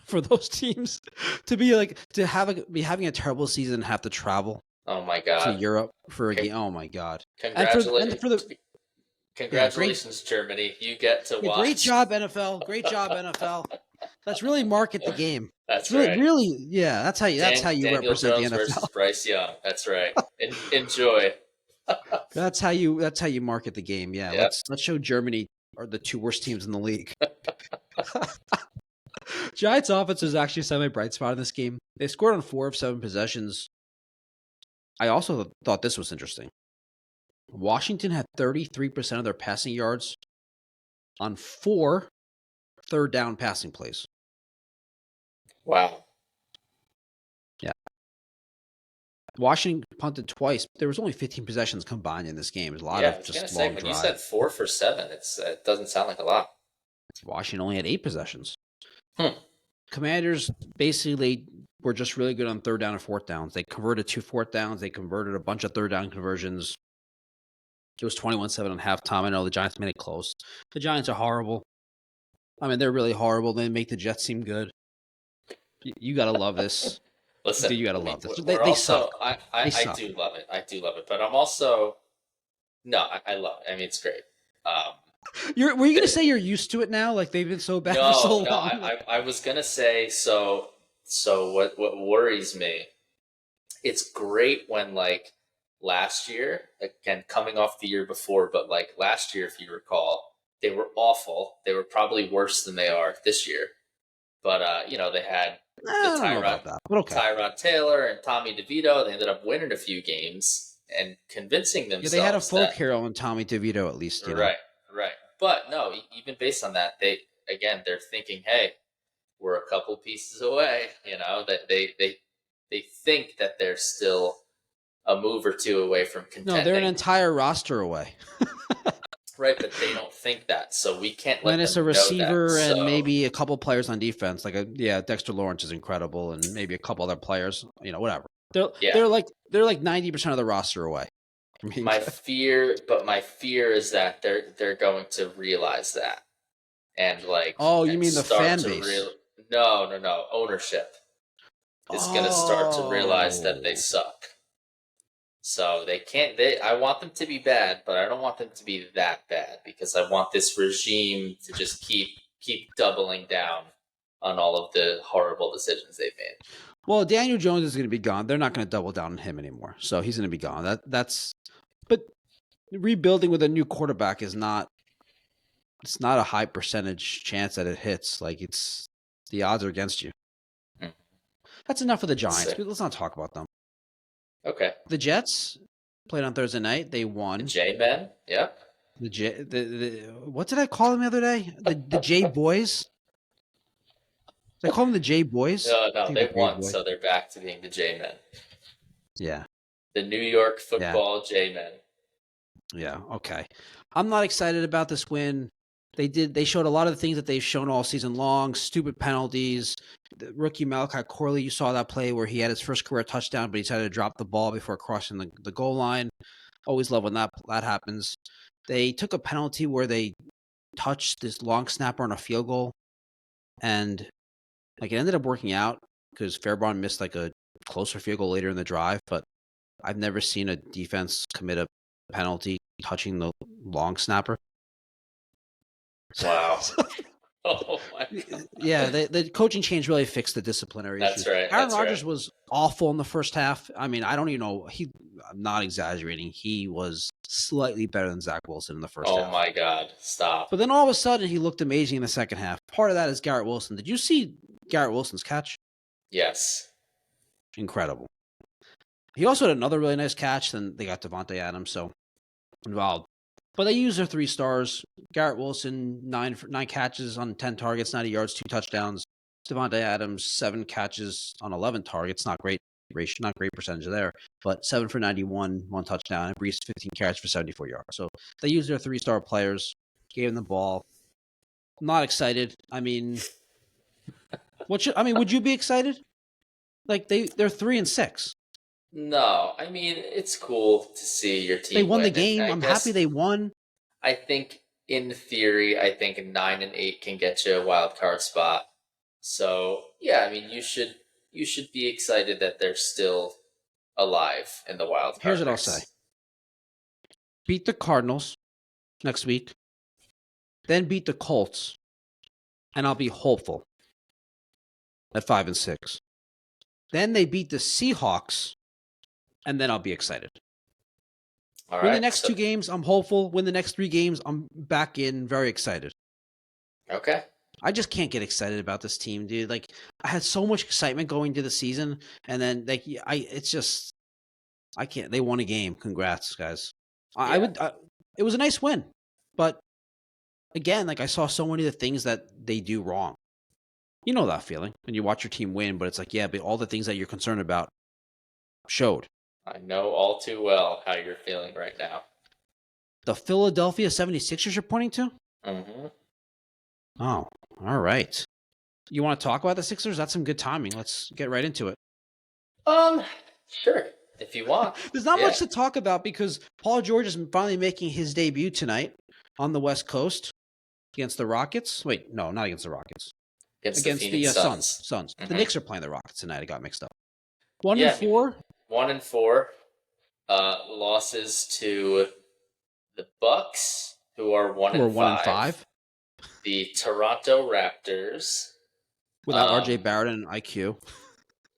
for those teams to be having a terrible season and have to travel. Oh my God. To Europe for a game. Oh my God. Congratulations, Germany. You get to watch. Great job, NFL. Great job, NFL. Let's really market the game. That's right. Really, yeah. That's how you Daniel represent Jones the NFL. Versus Bryce Young. That's right. Enjoy. That's how you market the game. Yeah. Yep. Let's show Germany are the 2 worst teams in the league. Giants offense is actually a semi-bright spot in this game. They scored on 4 of 7 possessions. I also thought this was interesting. Washington had 33% of their passing yards on 4 third down passing plays. Wow. Yeah. Washington punted twice. There was only 15 possessions combined in this game. There's a lot of just long drives. When you said 4 for 7, it doesn't sound like a lot. Washington only had 8 possessions. Commanders basically were just really good on third down and fourth downs. They converted 2 fourth downs. They converted a bunch of third down conversions. It was 21-7 on halftime. I know the Giants made it close. The Giants are horrible. I mean, they're really horrible. They make the Jets seem good. You got to love this. Listen, Dude, you got to love this. We're They also, suck. I suck. do love it. I do love it. But I'm also, no, I love it. I mean, it's great. Were you going to say you're used to it now? Like they've been so bad for so long? No, I was going to say, so what worries me, it's great when like last year, again, coming off the year before, but like last year, if you recall, they were awful. They were probably worse than they are this year. But, they had Tyrod Taylor and Tommy DeVito. They ended up winning a few games and convincing themselves. Yeah, they had a folk hero in Tommy DeVito, at least. Right. But no, even based on that, they're thinking, hey, we're a couple pieces away. That they think that they're still a move or two away from contending. No, they're an entire roster away. Right, but they don't think that, so we can't let them know that. It's a receiver and maybe a couple players on defense. Dexter Lawrence is incredible, and maybe a couple other players. Whatever. They're like 90% of the roster away. My fear is that they're going to realize that, and like. Oh, you mean the fan base? No. Ownership is going to start to realize that they suck. So they can't. I want them to be bad, but I don't want them to be that bad because I want this regime to just keep doubling down on all of the horrible decisions they've made. Well, Daniel Jones is going to be gone. They're not going to double down on him anymore, so he's going to be gone. But rebuilding with a new quarterback is not. It's not a high percentage chance that it hits. Like the odds are against you. That's enough for the Giants. Let's not talk about them. Okay. The Jets played on Thursday night. They won. The J-Men, yeah. What did I call them the other day? The J Boys. Did I call them the J Boys? No, they won, so they're back to being the J-Men. Yeah. The New York Football J-Men. Yeah. Okay. I'm not excited about this win. They showed a lot of the things that they've shown all season long. Stupid penalties. The rookie Malachi Corley, you saw that play where he had his first career touchdown, but he decided to drop the ball before crossing the goal line. Always love when that happens. They took a penalty where they touched this long snapper on a field goal, and like it ended up working out because Fairbairn missed like a closer field goal later in the drive. But I've never seen a defense commit a penalty touching the long snapper. Wow. Oh my God. Yeah, the coaching change really fixed the disciplinary issues. That's right. Aaron Rodgers was awful in the first half. I mean, I don't even know. I'm not exaggerating. He was slightly better than Zach Wilson in the first half. Oh my God, stop. But then all of a sudden, he looked amazing in the second half. Part of that is Garrett Wilson. Did you see Garrett Wilson's catch? Yes. Incredible. He also had another really nice catch. Then they got Devontae Adams involved. But they used their 3 stars. Garrett Wilson, 9 catches on 10 targets, 90 yards, 2 touchdowns. Devontae Adams, 7 catches on 11 targets. Not great ratio, not great percentage there, but 7 for 91, 1 touchdown. And Brees, 15 carries for 74 yards. So they used their 3-star players, gave them the ball. I'm not excited. I mean, would you be excited? Like they're 3-6. No, I mean, it's cool to see your team. They won the win. game. I'm happy they won. I think, in theory, 9-8 can get you a wild card spot. So, yeah, I mean, you should be excited that they're still alive in the wild card. Here's what I'll say. Beat the Cardinals next week, then beat the Colts, and I'll be hopeful at 5-6. Then they beat the Seahawks, and then I'll be excited. All Win the next 2 games, I'm hopeful. Win the next 3 games, I'm back in, very excited. Okay. I just can't get excited about this team, dude. Like, I had so much excitement going into the season, and then I can't. They won a game. Congrats, guys. Yeah. It was a nice win, but again, like I saw so many of the things that they do wrong. You know that feeling when you watch your team win, but it's like, yeah, but all the things that you're concerned about showed. I know all too well how you're feeling right now. The Philadelphia 76ers you're pointing to? Mm-hmm. Oh, all right. You want to talk about the Sixers? That's some good timing. Let's get right into it. Sure, if you want. There's not Yeah. much to talk about because Paul George is finally making his debut tonight on the West Coast against the Rockets. Wait, no, not against the Rockets. Against Against the the Phoenix Suns. Suns. The Knicks are playing the Rockets tonight. I got mixed up. 1 Yeah, and 4. 1-4. Losses to the Bucks, who are 1 We're and 1 and 5 The Toronto Raptors, without RJ Barrett and IQ.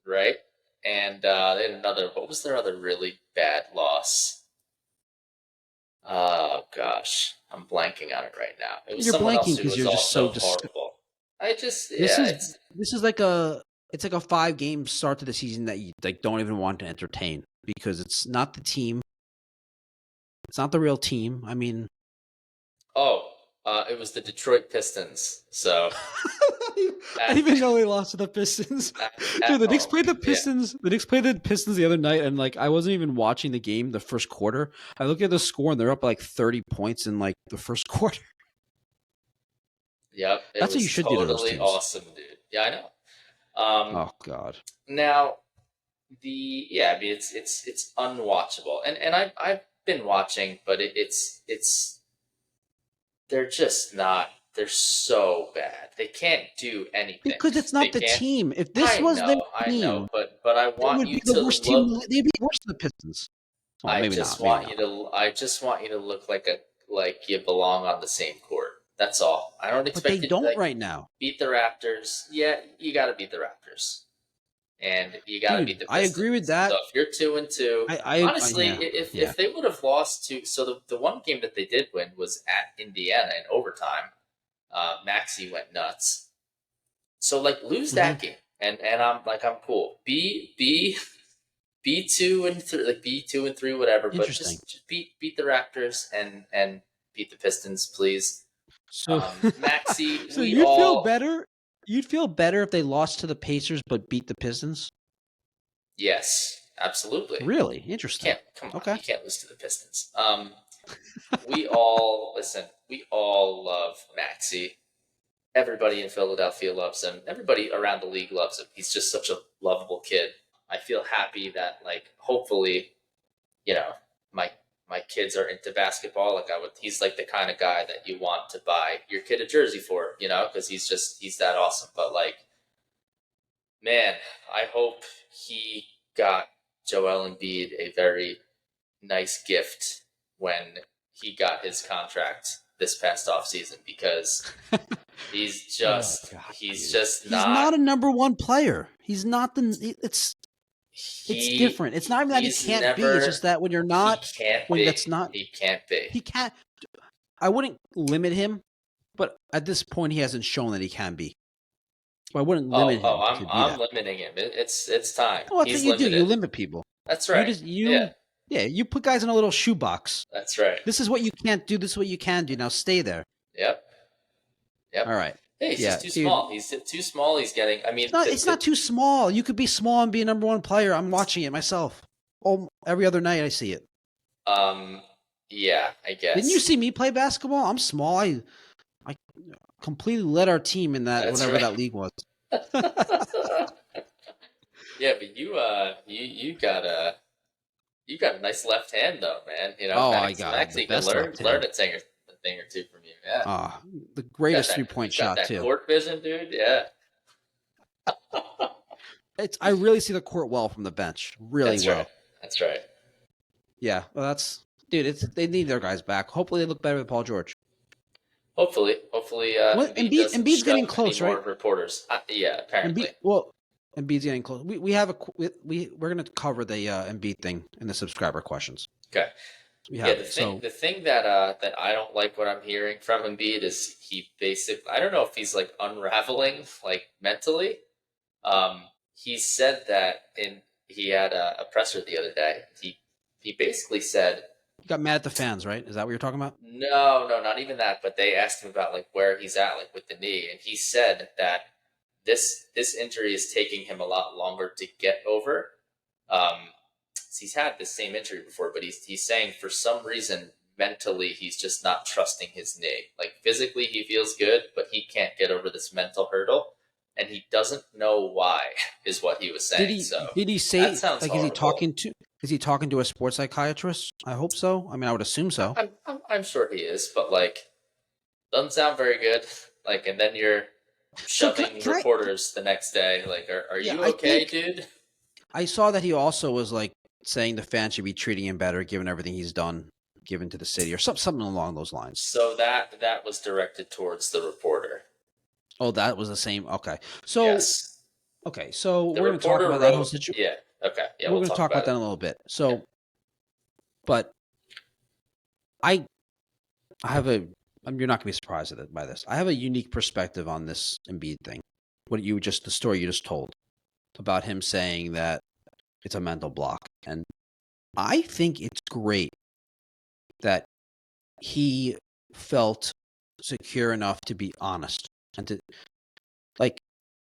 right? And they had another. What was their other really bad loss? Oh gosh, I'm blanking on it right now. It was You're someone else blanking who 'cause was you're just so also horrible. This is like a 5-game start to the season that you like don't even want to entertain because it's not the team. It's not the real team. I mean, it was the Detroit Pistons. So I didn't even know they lost to the Pistons. Dude, the Knicks played the Pistons. The Knicks played the Pistons the other night, and like I wasn't even watching the game the first quarter. I looked at the score, and they're up by like 30 points in like the first quarter. Yep, That's what you should do to those teams. Awesome, dude. Yeah, I know. Oh God. Now, I mean, it's unwatchable, and I've been watching, but it's they're just not. They're so bad. They can't do anything because it's not the team. If this was their team, I know, but I want you to look. They'd be worse than the Pistons. Well, I just want you to look like you belong on the same court. That's all. I don't expect. But they don't right now. Beat the Raptors. Yeah, you got to beat the Raptors, and you got to beat the Pistons. I agree with that. So if you're 2-2, honestly, if they would have lost to, so the one game that they did win was at Indiana in overtime. Maxey went nuts. So like lose that game, and I'm cool. Be 2-3, like be 2-3, whatever. But just beat the Raptors and beat the Pistons, please. So Maxey, so feel better. You'd feel better if they lost to the Pacers but beat the Pistons. Yes, absolutely. Really interesting. Come on, you can't lose to the Pistons. We all love Maxey. Everybody in Philadelphia loves him. Everybody around the league loves him. He's just such a lovable kid. I feel happy that, like, hopefully, my kids are into basketball. He's like the kind of guy that you want to buy your kid a jersey for, because he's that awesome. But like, man, I hope he got Joel Embiid a very nice gift when he got his contract this past offseason, because he's just he's not a number one player. He's not it's different. It's not even that he can't be. It's just that when you're not, he can't be. He can't. I wouldn't limit him, but at this point, he hasn't shown that he can be. So I wouldn't limit him. I'm limiting him. It's time. Well, that's what you do. You limit people. That's right. You put guys in a little shoebox. That's right. This is what you can't do. This is what you can do. Now stay there. Yep. All right. Hey, he's just too small. He's too small. He's getting. I mean, it's not too small. You could be small and be a number one player. I'm watching it myself. Every other night I see it. Yeah, I guess. Didn't you see me play basketball? I'm small. I completely led our team in that that league was. Yeah, but you got a nice left hand though, man. Maxey can learn a thing or two from you. Yeah. The greatest 3-point shot that too. Court vision, dude. Yeah. I really see the court well from the bench. Really well. Right. That's right. Yeah. Well, they need their guys back. Hopefully, they look better with Paul George. Hopefully. Embiid's getting close, right? Reporters. Yeah, apparently. Embiid's getting close. We're gonna cover the Embiid thing in the subscriber questions. Okay. The thing that I don't like what I'm hearing from Embiid is I don't know if he's like unraveling like mentally. He said that he had a presser the other day. He basically said he got mad at the fans, right? Is that what you're talking about? No, not even that. But they asked him about like where he's at, like with the knee, and he said that this injury is taking him a lot longer to get over. He's had the same injury before, but he's saying for some reason mentally he's just not trusting his knee. Like physically he feels good, but he can't get over this mental hurdle. And he doesn't know why, is what he was saying. Did he say, that sounds like, horrible. is he talking to a sports psychiatrist? I hope so. I mean, I would assume so. I'm sure he is, but like, doesn't sound very good. Like, and then you're So shoving reporters the next day. Like, are Yeah, you I okay, think- dude? I saw that he also was like saying the fans should be treating him better, given everything he's done, given to the city, or something along those lines. So that was directed towards the reporter. Oh, that was the same. Okay, so Yes. okay, so The we're going to talk reporter about that whole wrote. situation. Yeah. Okay. Yeah. We're We'll going to talk about that in a little bit. So, Yeah. but I have a. You're not going to be surprised by this. I have a unique perspective on this Embiid thing. The story you just told about him saying that it's a mental block, and I think it's great that he felt secure enough to be honest and to, like,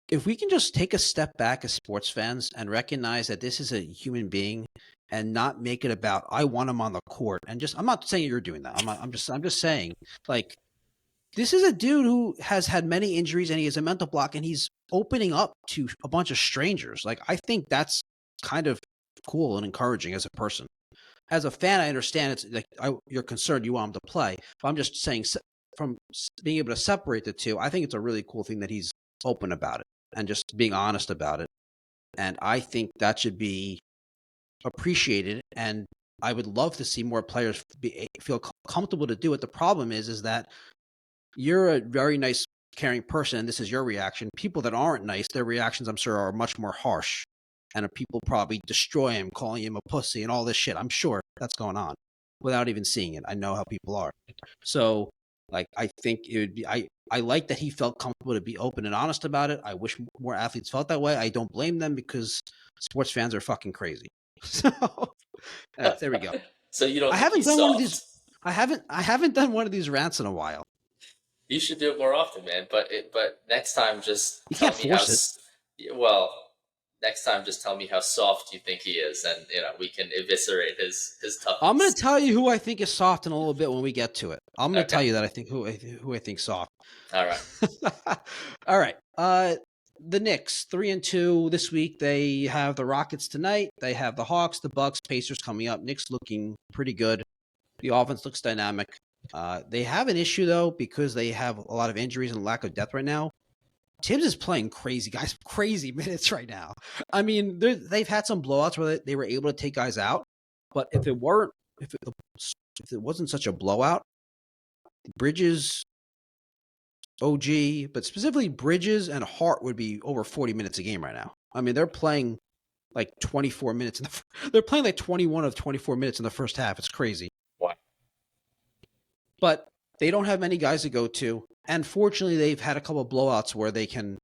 if we can just take a step back as sports fans and recognize that this is a human being and not make it about I want him on the court, and I'm not saying you're doing that. I'm just saying, like, this is a dude who has had many injuries and he has a mental block and he's opening up to a bunch of strangers. Like, I think that's kind of cool and encouraging as a person. As a fan, I understand it's like you're concerned you want him to play, but I'm just saying, from being able to separate the two, I think it's a really cool thing that he's open about it and just being honest about it. And I think that should be appreciated. And I would love to see more players feel comfortable to do it. The problem is that you're a very nice, caring person, and this is your reaction. People that aren't nice, their reactions, I'm sure, are much more harsh. And people probably destroy him, calling him a pussy and all this shit. I'm sure that's going on without even seeing it. I know how people are. So, like, I think it would be, I like that he felt comfortable to be open and honest about it. I wish more athletes felt that way. I don't blame them because sports fans are fucking crazy. So, there we go. So you don't. I think haven't he's done soft. one of these. I haven't done one of these rants in a while. You should do it more often, man. But next time, just You tell can't me how. force Well, next time, just tell me how soft you think he is, and we can eviscerate his toughness. I'm going to tell you who I think is soft in a little bit when we get to it. I'm going to Okay. tell you that I think who I think soft. All right. All right. The Knicks 3-2 this week. They have the Rockets tonight. They have the Hawks, the Bucks, Pacers coming up. Knicks looking pretty good. The offense looks dynamic. They have an issue though because they have a lot of injuries and lack of depth right now. Tibbs is playing crazy minutes right now. I mean, they've had some blowouts where they were able to take guys out, but if it wasn't such a blowout, Bridges, OG, but specifically Bridges and Hart would be over 40 minutes a game right now. I mean, they're playing like 24 minutes they're playing like 21 of 24 minutes in the first half. It's crazy. Wow. But they don't have many guys to go to. And fortunately, they've had a couple of blowouts where they can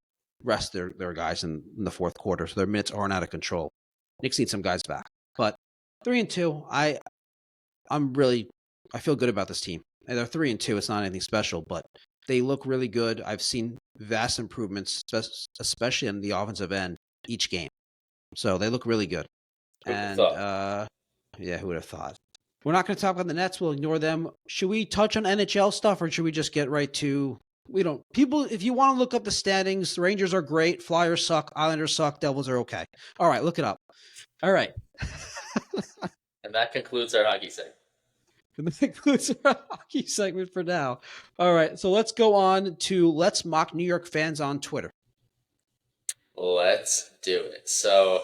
rest their guys in the fourth quarter, so their minutes aren't out of control. Knicks need some guys back. But 3-2, I feel good about this team. And they're 3-2. It's not anything special, but they look really good. I've seen vast improvements, especially on the offensive end, each game. So they look really good. Who would have And thought? who would have thought? We're not going to talk about the Nets. We'll ignore them. Should we touch on NHL stuff, or should we just get right to? If you want to look up the standings, the Rangers are great. Flyers suck. Islanders suck. Devils are okay. All right, look it up. All right. And that concludes our hockey segment. And that concludes our hockey segment for now. All right, so let's go on to Let's Mock New York Fans on Twitter. Let's do it. So,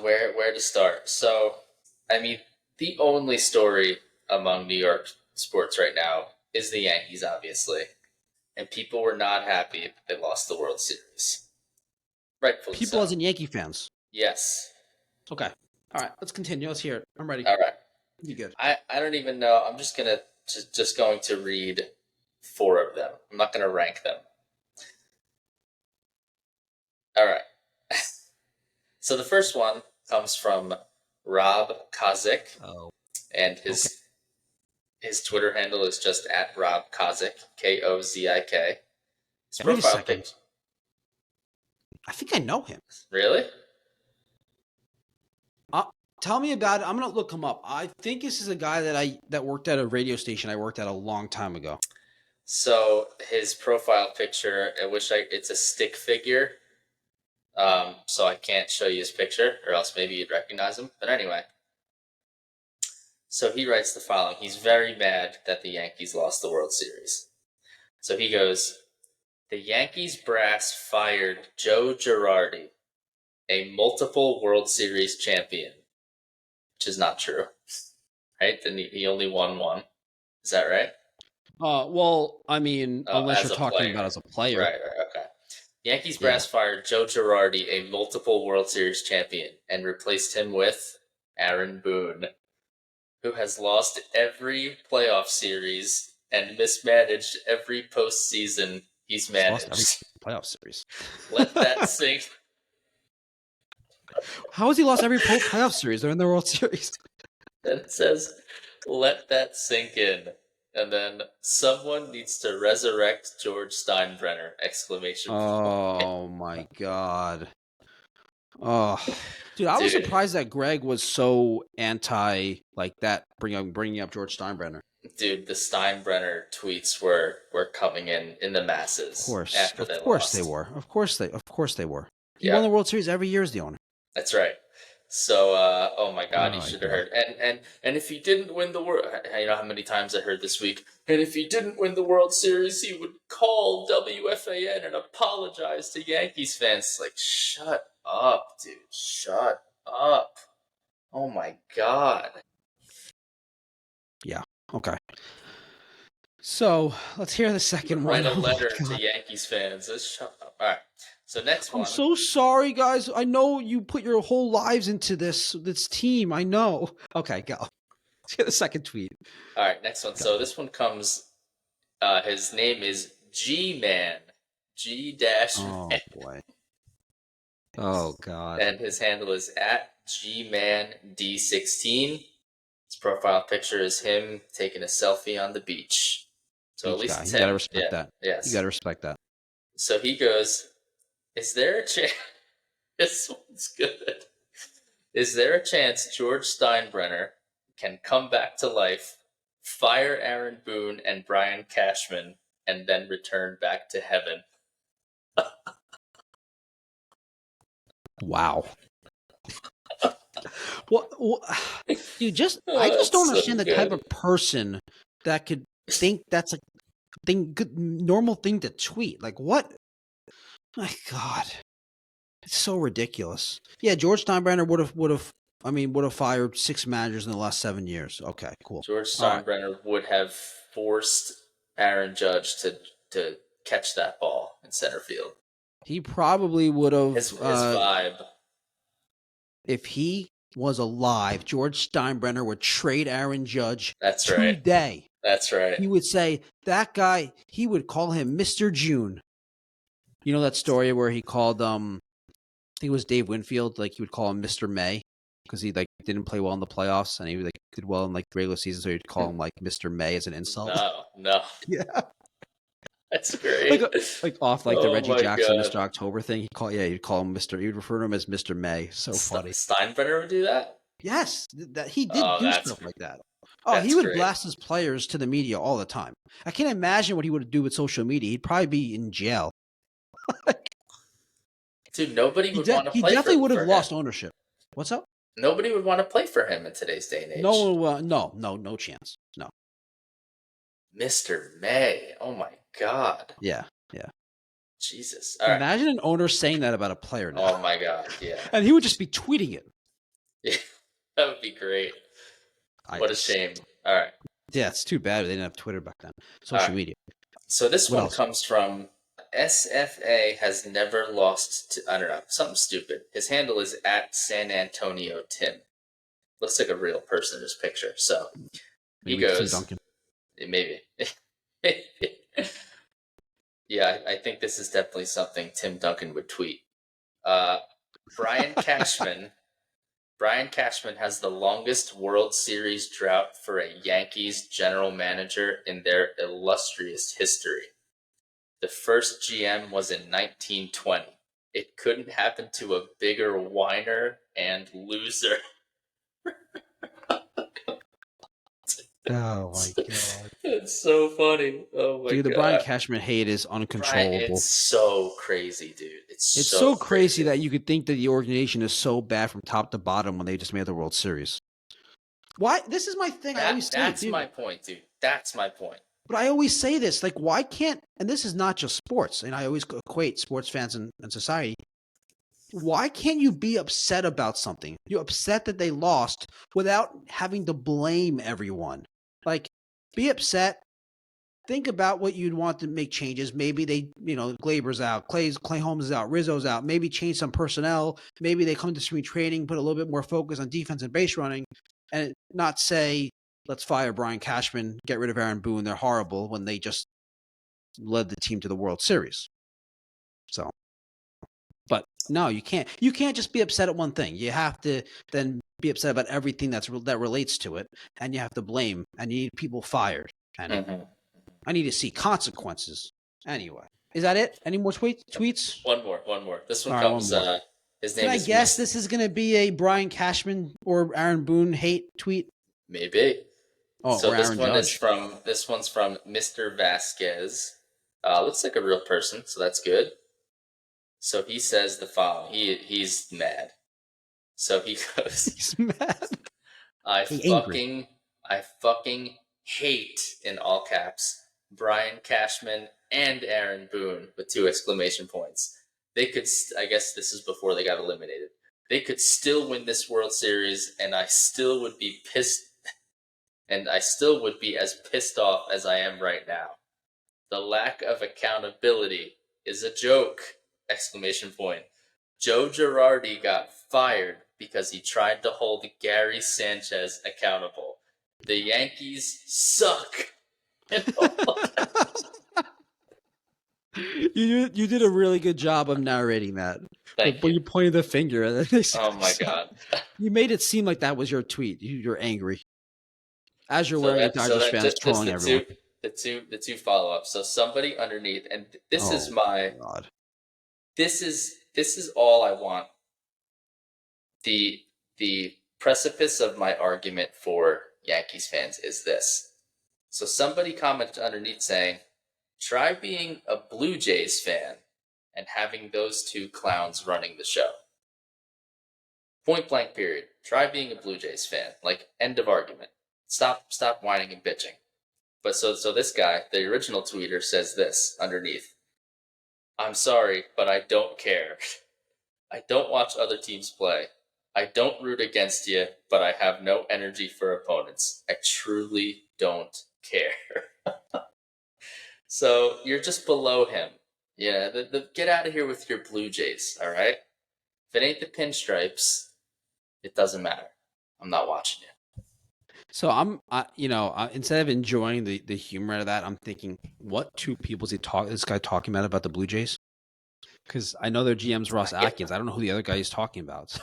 where to start? So, I mean, the only story among New York sports right now is the Yankees, obviously. And people were not happy that they lost the World Series. Rightfully People so. as in Yankee fans. Yes. Okay. All right, let's continue. Let's hear it. I'm ready. All right. Be good. I don't even know. I'm just going to read 4 of them. I'm not going to rank them. All right. So the first one comes from Rob Kozik, and his Twitter handle is just at Rob Kozik, Kozik. His Wait a profile second. picture. I think I know him. Really? Tell me about it. I'm gonna look him up. I think this is a guy that worked at a radio station I worked at a long time ago. So his profile picture, it's a stick figure. So I can't show you his picture, or else maybe you'd recognize him. But anyway, so he writes the following. He's very mad that the Yankees lost the World Series. So he goes, the Yankees brass fired Joe Girardi, a multiple World Series champion, which is not true, right? Then he only won one. Is that right? Well, I mean, unless As you're a talking player. about as a player. Right, okay. Yankees brass fired Joe Girardi, a multiple World Series champion, and replaced him with Aaron Boone, who has lost every playoff series and mismanaged every postseason he's managed. Lost every playoff series. Let that sink. How has he lost every playoff series? They're in the World Series. And it says, let that sink in. And then someone needs to resurrect George Steinbrenner! Exclamation point. Oh my god. Oh, dude, I was surprised that Greg was so anti like that, bringing up George Steinbrenner. Dude, the Steinbrenner tweets were coming in the masses. Of course, after of they course lost. they were. Of course they were. He Yeah. won the World Series every year as the owner. That's right. So, oh my God, you Oh, should have God. heard. And if he didn't win the world, you know how many times I heard this week. And if he didn't win the World Series, he would call WFAN and apologize to Yankees fans. Like, shut up, dude. Shut up. Oh my God. Okay. So let's hear the second one. Write a Oh my letter to God. Yankees fans. Shut up. All right. So next one. I'm so sorry, guys. I know you put your whole lives into this team. I know. Okay, go. Let's hear the second tweet. All right, next one. So this one comes. His name is G-Man. G-Man. Oh boy. Oh God. And his handle is at GManD16. His profile picture is him taking a selfie on the beach. So at least you it's gotta him. respect that. Yes. You gotta respect that. So he goes, is there a chance... This one's good. Is there a chance George Steinbrenner can come back to life, fire Aaron Boone and Brian Cashman, and then return back to heaven? Wow. What? Dude, I just don't understand the type of person that could think that's a normal thing to tweet. Like, what? My God, it's so ridiculous. Yeah, George Steinbrenner would have fired 6 managers in the last 7 years. Okay, cool. George Steinbrenner would have forced Aaron Judge to catch that ball in center field. He probably would have. His vibe. If he was alive, George Steinbrenner would trade Aaron Judge That's right. today. That's right. He would say, that guy, he would call him Mr. June. You know that story where he called, I think it was Dave Winfield, like he would call him Mr. May because he like didn't play well in the playoffs and he like did well in like the regular season, so he'd call him like Mr. May as an insult. No. Yeah. That's great. like off like the Reggie Jackson God. Mr. October thing. He'd call him Mr. He'd refer to him as Mr. May. So funny. Steinbrenner would do that? Yes, that he did do stuff like that. Oh, That's he would great. blast his players to the media all the time. I can't imagine what he would do with social media. He'd probably be in jail. Dude, nobody would want to play for him. He definitely would have lost ownership. What's up? Nobody would want to play for him in today's day and age. No chance. No. Mr. May. Oh my God. Yeah. Jesus. All right. Imagine an owner saying that about a player now. Oh my God. Yeah. And he would just be tweeting it. Yeah. That would be great. What a shame. All right. Yeah, it's too bad they didn't have Twitter back then. Social media. So this What one else? comes from SFA has never lost to, I don't know, something stupid. His handle is at San Antonio Tim. Looks like a real person in his picture. So Maybe he goes, Tim Duncan. Maybe. Yeah, I think this is definitely something Tim Duncan would tweet. Brian Cashman. Brian Cashman has the longest World Series drought for a Yankees general manager in their illustrious history. The first GM was in 1920. It couldn't happen to a bigger whiner and loser. Oh my god. It's so funny. Oh my Dude, the god. Brian Cashman hate is Brian, uncontrollable. it's so crazy, dude. It's It's so so crazy that you could think that the organization is so bad from top to bottom when they just made the World Series. Why? This is my thing. I always say, that's dude. my point, dude. That's my point. But I always say this, like, why can't? And this is not just sports. And I always equate sports fans and society. Why can't you be upset about something? You're upset that they lost without having to blame everyone. Like, be upset. Think about what you'd want to make changes. Maybe they, Glaber's out, Clay Holmes is out, Rizzo's out. Maybe change some personnel. Maybe they come to spring training, put a little bit more focus on defense and base running, and not say, let's fire Brian Cashman, get rid of Aaron Boone. They're horrible when they just led the team to the World Series. So, but no, you can't. You can't just be upset at one thing. You have to then be upset about everything that relates to it, and you have to blame, and you need people fired. And I need to see consequences. Anyway, is that it? Any more tweets? One more. This one All right, comes. one more. His name Can I is. guess this is going to be a Brian Cashman or Aaron Boone hate tweet? Maybe. Oh, So or this Aaron one Judge. is from. This one's from Mr. Vasquez. Looks like a real person, so that's good. So he says the following. He's mad. So he goes. He's mad. I angry. fucking hate, in all caps, Brian Cashman and Aaron Boone with 2 exclamation points. They could, I guess this is before they got eliminated. They could still win this World Series, and I still would be pissed, and I still would be as pissed off as I am right now. The lack of accountability is a joke! Exclamation point. Joe Girardi got fired because he tried to hold Gary Sanchez accountable. The Yankees suck. You did a really good job of narrating that. Thank When you. you pointed the finger at it. Oh my god. You made it seem like that was your tweet. You're angry. As you're wearing a Dodgers fans just trolling everyone. The two follow-ups. So somebody underneath, and this is my God. This is all I want. The precipice of my argument for Yankees fans is this. So somebody commented underneath saying, try being a Blue Jays fan and having those 2 clowns running the show. Point blank period. Try being a Blue Jays fan. Like, end of argument. Stop whining and bitching. But so this guy, the original tweeter, says this underneath. I'm sorry, but I don't care. I don't watch other teams play. I don't root against you, but I have no energy for opponents. I truly don't care. So you're just below him. Yeah, get out of here with your Blue Jays, all right? If it ain't the pinstripes, it doesn't matter. I'm not watching you. So instead of enjoying the humor out of that, I'm thinking, what 2 people is this guy talking about the Blue Jays? Because I know their GM's Ross Atkins. I don't know who the other guy is talking about.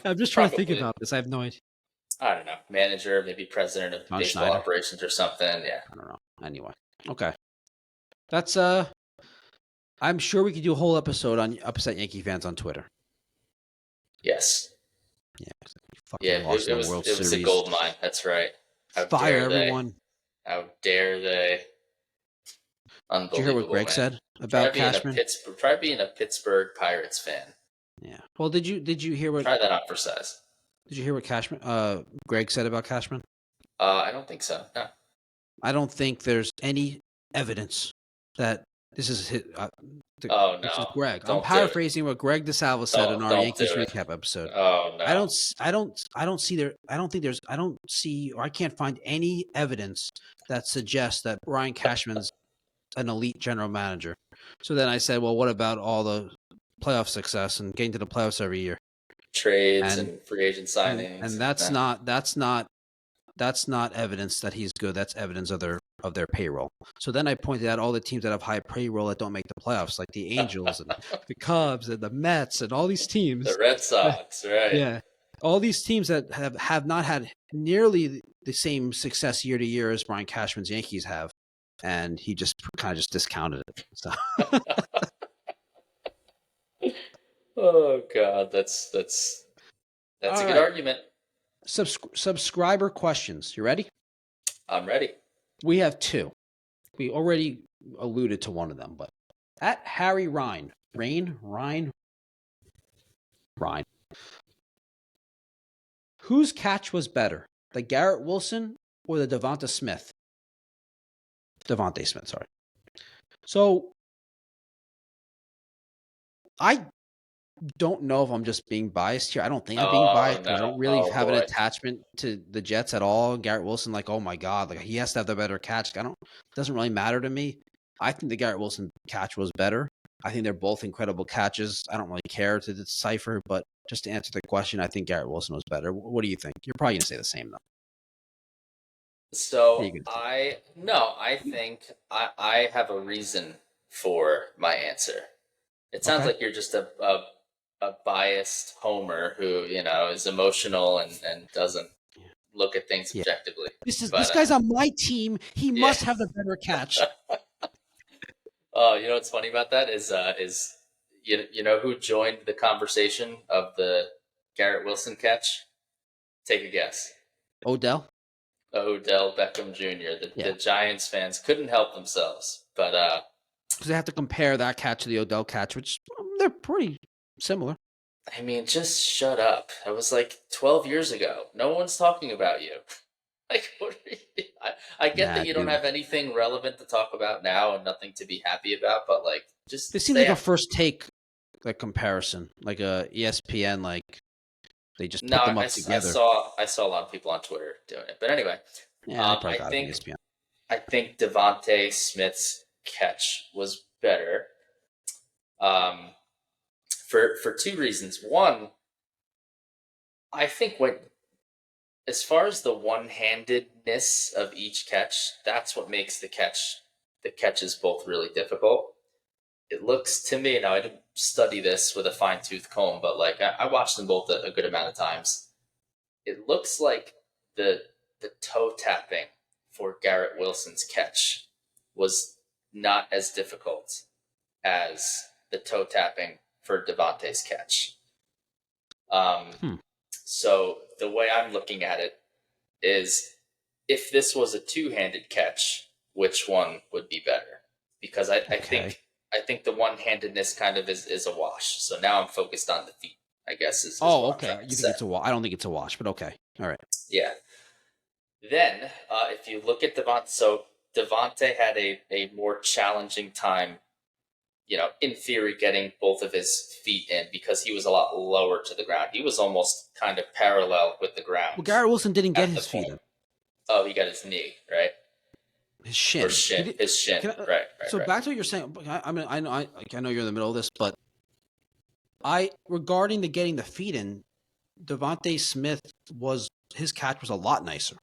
I'm just trying to think about this. I have no idea. I don't know. Manager, maybe president of John baseball Schneider. operations or something. Yeah. I don't know. Anyway. Okay. That's I'm sure we could do a whole episode on upset Yankee fans on Twitter. Yes. Yeah. It was a gold mine. That's right. Fire everyone. How dare they? Unbelievable. Did you hear what Greg said about Cashman? Try being a Pittsburgh Pirates fan. Yeah. Well, did you hear what? Try that on for size. Did you hear what Greg said about Cashman? I don't think so. No. I don't think there's any evidence that this is his. No. This is Greg. Don't I'm paraphrasing what Greg DeSalvo said in our Yankees recap episode. Oh no. I don't see, or I can't find any evidence that suggests that Brian Cashman's an elite general manager. So then I said, well, what about all the playoff success and getting to the playoffs every year? Trades and free agent signings. And that's not evidence that he's good. That's evidence of their payroll. So then I pointed out all the teams that have high payroll that don't make the playoffs, like the Angels and the Cubs and the Mets and all these teams. The Red Sox, right? Yeah. All these teams that have not had nearly the same success year to year as Brian Cashman's Yankees have. And he just kind of discounted it. So. Oh God, that's a good argument. Subscriber questions. You ready? I'm ready. We have two. We already alluded to one of them, but at Harry Ryan. Ryan. Whose catch was better, the Garrett Wilson or the Devonta Smith? Devontae Smith, sorry. So I don't know if I'm just being biased here. I don't think I'm being biased because I don't really have an attachment to the Jets at all. Garrett Wilson, like, oh my God, like he has to have the better catch. It doesn't really matter to me. I think the Garrett Wilson catch was better. I think they're both incredible catches. I don't really care to decipher, but just to answer the question, I think Garrett Wilson was better. What do you think? You're probably going to say the same, though. So I think I have a reason for my answer. It sounds like you're just a biased homer who, is emotional and doesn't look at things objectively. This guy's on my team. He must have the better catch. Oh, you know what's funny about that is you know who joined the conversation of the Garrett Wilson catch? Take a guess. Odell Beckham Jr. The Giants fans couldn't help themselves, but because they have to compare that catch to the Odell catch, which they're pretty similar. I mean, just shut up. That was like 12 years ago. No one's talking about you. Like, what are you? I get that you don't have anything relevant to talk about now and nothing to be happy about, but like, just it seems like a first take like comparison, like a ESPN, like they just put them up together. I saw a lot of people on Twitter doing it, but anyway, I think Devontae Smith's catch was better, for two reasons. One, I think as far as the one-handedness of each catch, that's what makes the catches both really difficult. It looks to me, now I didn't study this with a fine-tooth comb, but like I watched them both a good amount of times. It looks like the toe tapping for Garrett Wilson's catch was not as difficult as the toe tapping for Devontae's catch. So the way I'm looking at it is, if this was a two-handed catch, which one would be better? Because I think the one-handedness kind of is a wash. So now I'm focused on the feet, I guess. Okay. You think it's a wash? I don't think it's a wash, but okay. All right. Yeah. Then, if you look at Devontae, so Devontae had a more challenging time, in theory, getting both of his feet in because he was a lot lower to the ground. He was almost kind of parallel with the ground. Well, Garrett Wilson didn't get his feet in. Oh, he got his knee, right? His shin. His shin. Right. So back to what you're saying. I mean, I know you're in the middle of this, but regarding the getting the feet in, Devontae Smith his catch was a lot nicer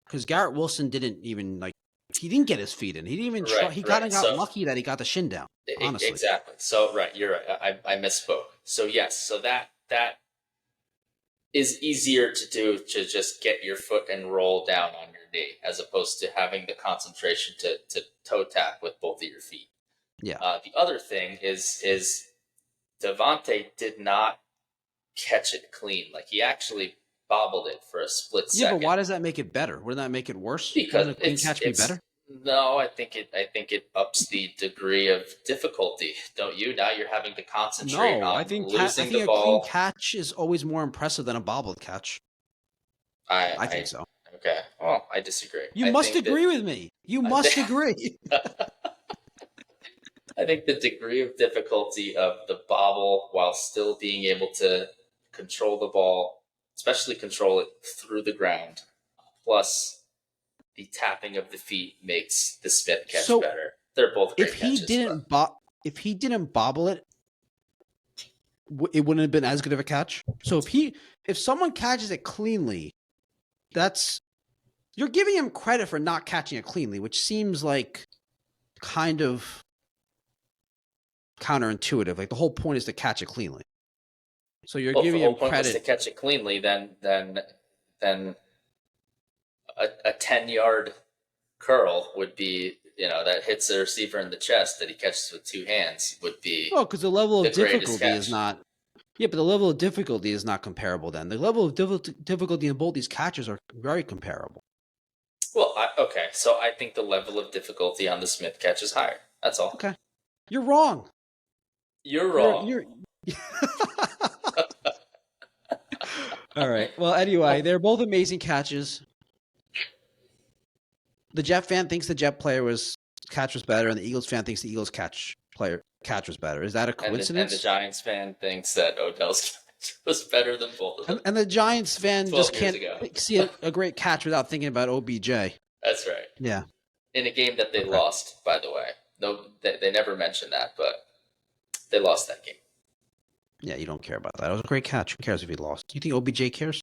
because Garrett Wilson didn't even he didn't get his feet in. He didn't even try. He got lucky that he got the shin down. Honestly, exactly. So you're right. I misspoke. So yes, so that is easier to do, to just get your foot and roll down on your knee, as opposed to having the concentration to toe tap with both of your feet. Yeah. The other thing is Devontae did not catch it clean. Like, he actually bobbled it for a split second. Yeah, but why does that make it better? Wouldn't that make it worse? Because wouldn't a clean catch be better? No, I think it ups the degree of difficulty. Don't you? Now you're having to concentrate on losing the ball. A clean catch is always more impressive than a bobbled catch. I think so. Okay. Well, I disagree. You must agree with me. You must agree. I think the degree of difficulty of the bobble while still being able to control the ball, especially control it through the ground, plus the tapping of the feet, makes the Smith catch better. They're both great catches. If he didn't bobble it, it wouldn't have been as good of a catch. So if someone catches it cleanly, you're giving him credit for not catching it cleanly, which seems like kind of counterintuitive. Like, the whole point is to catch it cleanly. So you're giving him credit. The whole point was to catch it cleanly, then a 10-yard curl would be, that hits the receiver in the chest that he catches with two hands would be. Well, because the level of difficulty is not. Yeah, but the level of difficulty is not comparable then. The level of difficulty in both these catches are very comparable. Well, okay, so I think the level of difficulty on the Smith catch is higher. That's all. Okay. You're wrong. You're wrong. You're All right. Well, anyway, they're both amazing catches. The Jet fan thinks the Jet catch was better, and the Eagles fan thinks the Eagles catch was better. Is that a coincidence? And the Giants fan thinks that Odell's catch was better than both of them. And the Giants fan just 12 years can't ago. see a great catch without thinking about OBJ. That's right. Yeah. In a game that they lost, by the way. No, they never mentioned that, but they lost that game. Yeah, you don't care about that. It was a great catch. Who cares if he lost? Do you think OBJ cares?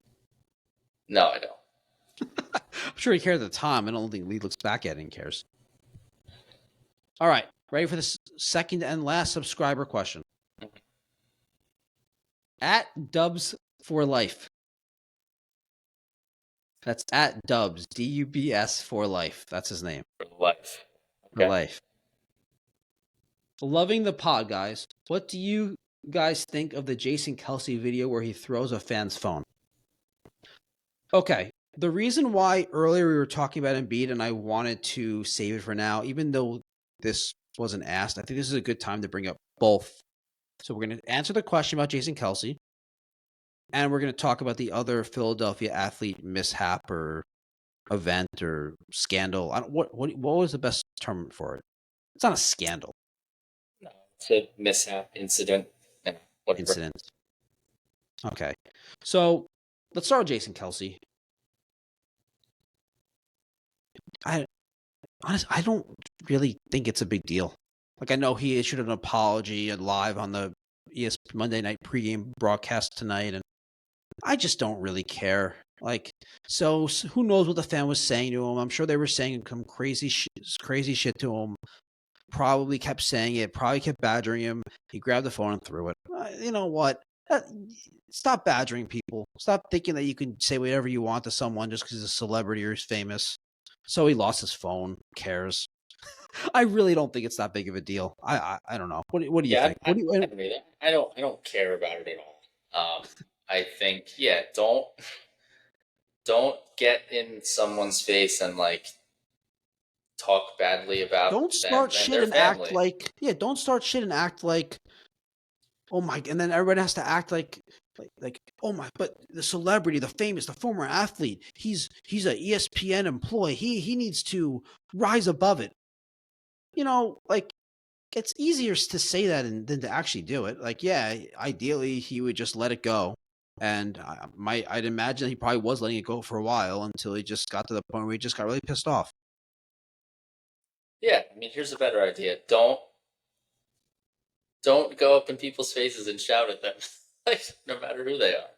No, I don't. I'm sure he cared at the time. I don't think Lee looks back at it and cares. All right. Ready for the second and last subscriber question. At Dubs for Life. That's at Dubs, Dubs for Life. That's his name. For life. For life. Loving the pod, guys. What do you guys think of the Jason Kelce video where he throws a fan's phone? Okay. The reason why earlier we were talking about Embid and I wanted to save it for now, even though this wasn't asked, I think this is a good time to bring up both. So we're going to answer the question about Jason Kelce, and we're going to talk about the other Philadelphia athlete mishap or event or scandal. What was the best term for it? It's not a scandal. No, it's a mishap, incident, whatever. Incident. Okay. So let's start with Jason Kelce. I don't really think it's a big deal. Like, I know he issued an apology live on the Monday night pregame broadcast tonight, and I just don't really care. Like, so who knows what the fan was saying to him? I'm sure they were saying some crazy shit to him. Probably kept saying it. Probably kept badgering him. He grabbed the phone and threw it. You know what? Stop badgering people. Stop thinking that you can say whatever you want to someone just because he's a celebrity or he's famous. So he lost his phone. Who cares? I really don't think it's that big of a deal. I don't know. What do you think? I don't care about it at all. I think don't get in someone's face and like talk badly about. Don't start shit and act like Don't start shit and act like. Oh my! And then everybody has to act like oh my! But the celebrity, the famous, the former athlete, he's a ESPN employee. He needs to rise above it. You know, like, it's easier to say that than to actually do it. Like, yeah, ideally he would just let it go, and I'd imagine he probably was letting it go for a while until he just got to the point where he just got really pissed off. Yeah, I mean, here's a better idea. Don't go up in people's faces and shout at them, like, no matter who they are.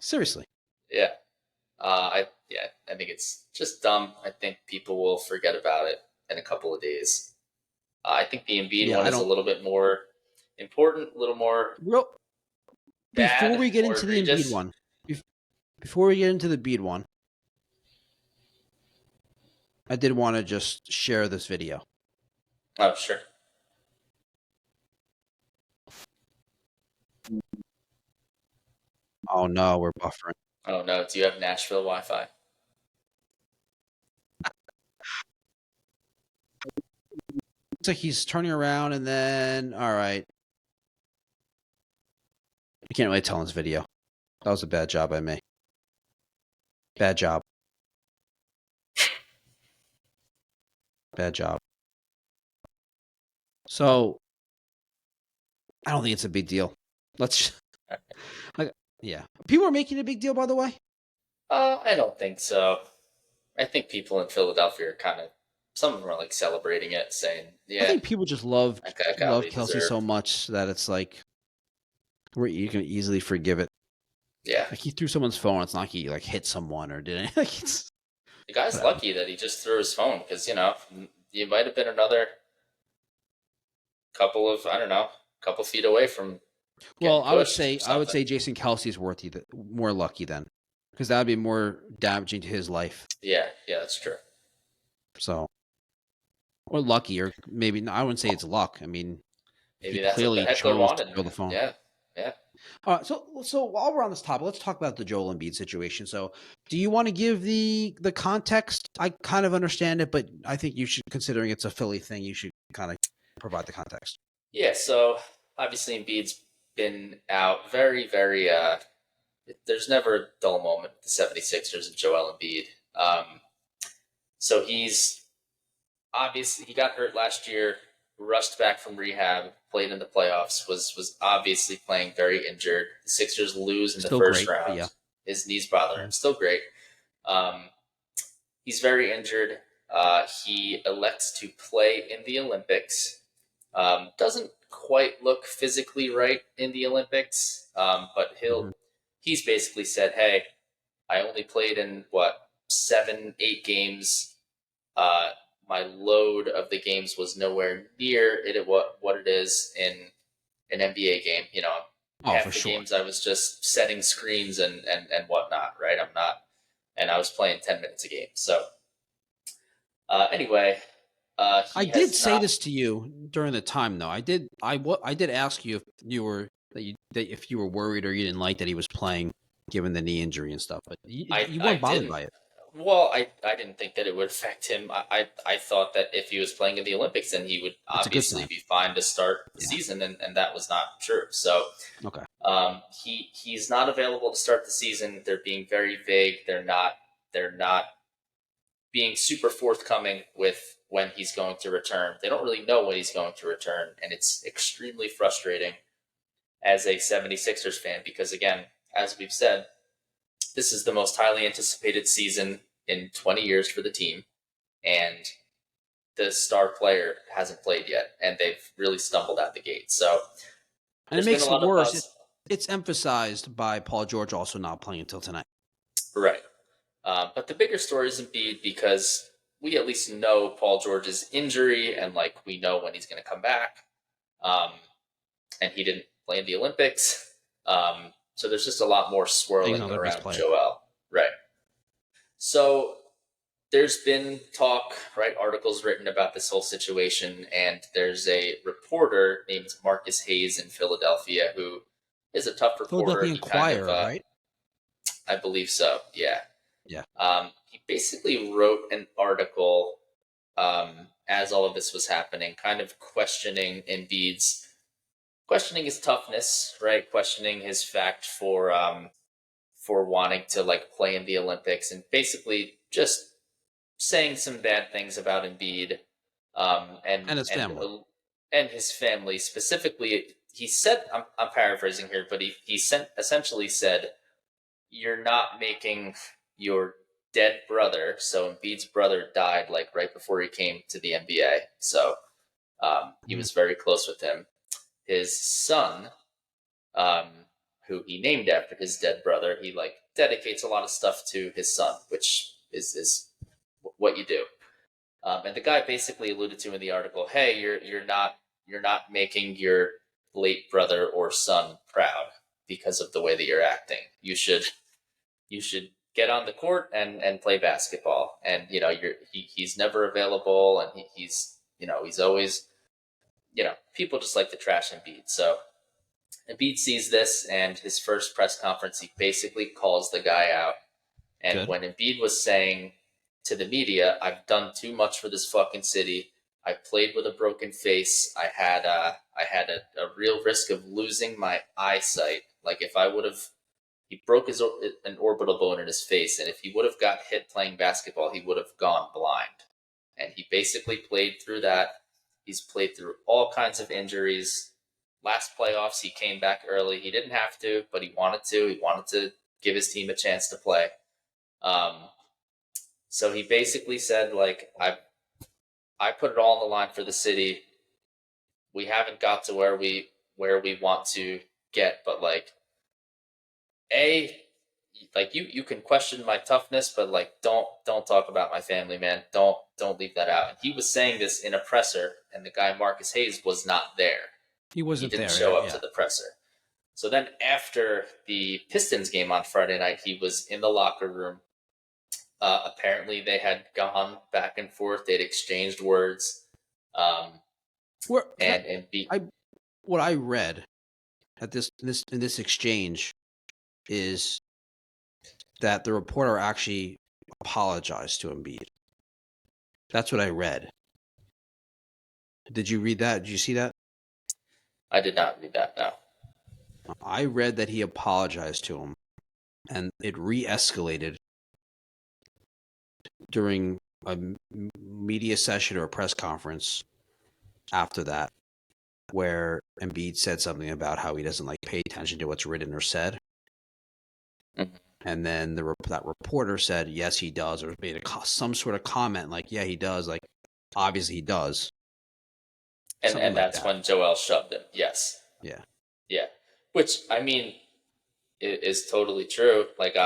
Seriously. Yeah. I think it's just dumb. I think people will forget about it in a couple of days. I think the Embid one is a little bit more important, a little more before we get into the Embid one. Before we get into the Embid one, I did want to just share this video. Oh, sure. Oh no, we're buffering. Oh no, do you have Nashville Wi-Fi? Looks like he's turning around and then, all right. You can't really tell in this video. That was a bad job by me. Bad job. Bad job. So, I don't think it's a big deal. Yeah. People are making a big deal, by the way? I don't think so. I think people in Philadelphia are some of them are like celebrating it, saying, yeah. I think people just love Kelce so much that it's like, you can easily forgive it. Yeah. Like, he threw someone's phone. It's not like he like hit someone or did anything. The guy's lucky that he just threw his phone because, you might have been another couple feet away from. Well, I would say Jason Kelce is more lucky then, because that would be more damaging to his life. Yeah, that's true. So, or lucky, or maybe I wouldn't say it's luck. I mean, maybe he that's clearly what the heckler wanted. to throw the phone. Yeah. So while we're on this topic, let's talk about the Joel Embiid situation. So, do you want to give the context? I kind of understand it, but I think you should, considering it's a Philly thing, you should kind of provide the context. Yeah, so obviously Embiid's been out very, very. There's never a dull moment with the 76ers and Joel Embiid. So he's obviously he got hurt last year, rushed back from rehab, played in the playoffs, was obviously playing very injured. The Sixers lose in the Still first great, round. yeah. His knees bother him. Still great. He's very injured. He elects to play in the Olympics. Doesn't quite look physically right in the Olympics, but he's basically said, "Hey, I only played in 7, 8 games. My load of the games was nowhere near what it is in an NBA game. Half for the sure. games I was just setting screens and whatnot. Right? I'm not, and I was playing 10 minutes a game. So anyway." I did say this to you during the time, though. I did ask you if you were if you were worried or you didn't like that he was playing, given the knee injury and stuff. But you weren't bothered by it. Well, I didn't think that it would affect him. I thought that if he was playing in the Olympics, then he would obviously be fine to start the season, and that was not true. So, okay, he's not available to start the season. They're being very vague. They're not being super forthcoming with when he's going to return. They don't really know when he's going to return, and it's extremely frustrating as a 76ers fan because, again, as we've said, this is the most highly anticipated season in 20 years for the team, and the star player hasn't played yet, and they've really stumbled out the gate. So, and it makes it worse. It's emphasized by Paul George also not playing until tonight. Right. But the bigger story is Embiid because we at least know Paul George's injury and we know when he's going to come back. And he didn't play in the Olympics. So there's just a lot more swirling around Joel. Right. So there's been talk, right? Articles written about this whole situation. And there's a reporter named Marcus Hayes in Philadelphia who is a tough reporter. Philadelphia Inquirer, right? I believe so. Yeah. Yeah. He basically wrote an article as all of this was happening, kind of questioning his toughness, right? Questioning his fact for wanting to play in the Olympics, and basically just saying some bad things about Embiid and his family. And his family specifically. He said, I'm paraphrasing here, but he essentially said, "You're not making your dead brother," so Embiid's brother died right before he came to the NBA. So he was very close with him. His son, who he named after his dead brother, he dedicates a lot of stuff to his son, which is what you do. And the guy basically alluded to in the article, "Hey, you're not making your late brother or son proud because of the way that you're acting. You should get on the court and play basketball." And he's never available, and he's always people just like to trash Embiid. So Embiid sees this, and his first press conference, he basically calls the guy out. And when Embiid was saying to the media, "I've done too much for this fucking city. I played with a broken face. I had a real risk of losing my eyesight. If I would have." He broke an orbital bone in his face, and if he would have got hit playing basketball, he would have gone blind. And he basically played through that. He's played through all kinds of injuries. Last playoffs, he came back early. He didn't have to, but he wanted to. He wanted to give his team a chance to play. So he basically said, I put it all on the line for the city. We haven't got to where we want to get, but you can question my toughness, but don't talk about my family, man. Don't leave that out. And he was saying this in a presser, and the guy Marcus Hayes was not there. He wasn't there. He didn't show up to the presser. So then after the Pistons game on Friday night, he was in the locker room. Apparently they had gone back and forth. They'd exchanged words. What I read, in this exchange is that the reporter actually apologized to Embiid. That's what I read. Did you read that? Did you see that? I did not read that. No. I read that he apologized to him, and it re-escalated during a media session or a press conference after that, where Embiid said something about how he doesn't like pay attention to what's written or said. Mhm. And then that reporter said, yes, he does, or made some sort of comment like, yeah, he does. Like, obviously he does. And that's when Joel shoved him. Yes. Yeah. Yeah. Which, I mean, is totally true. Like,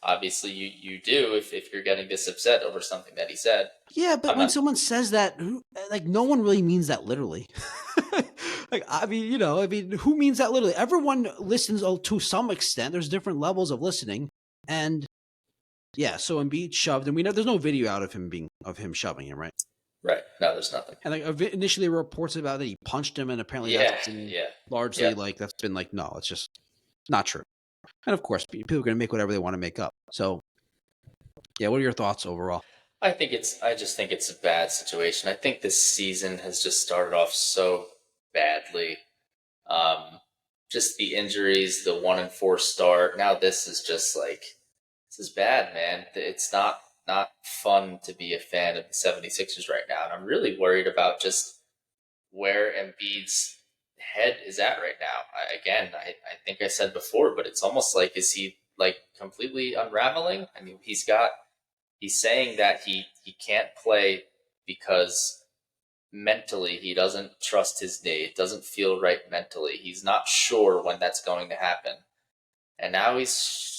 obviously you do if you're getting this upset over something that he said. Yeah, but when someone says that, like, no one really means that literally. Like, I mean, who means that literally? Everyone listens to some extent. There's different levels of listening, and yeah. So Embiid shoved, and we know there's no video out of him shoving him, right? Right. No, there's nothing. And like initially reports about that he punched him, and apparently that's been largely like that's been like no, it's just not true. And of course, people are going to make whatever they want to make up. So, yeah, what are your thoughts overall? I just think it's a bad situation. I think this season has just started off so badly. Just the injuries, the 1-4 start. Now this is just like, this is bad, man. It's not fun to be a fan of the 76ers right now. And I'm really worried about just where Embiid's head is at right now. I think I said before, but it's almost like, is he like completely unraveling? I mean, he's saying that he can't play because mentally he doesn't trust his knee. It doesn't feel right mentally. He's not sure when that's going to happen. And now he's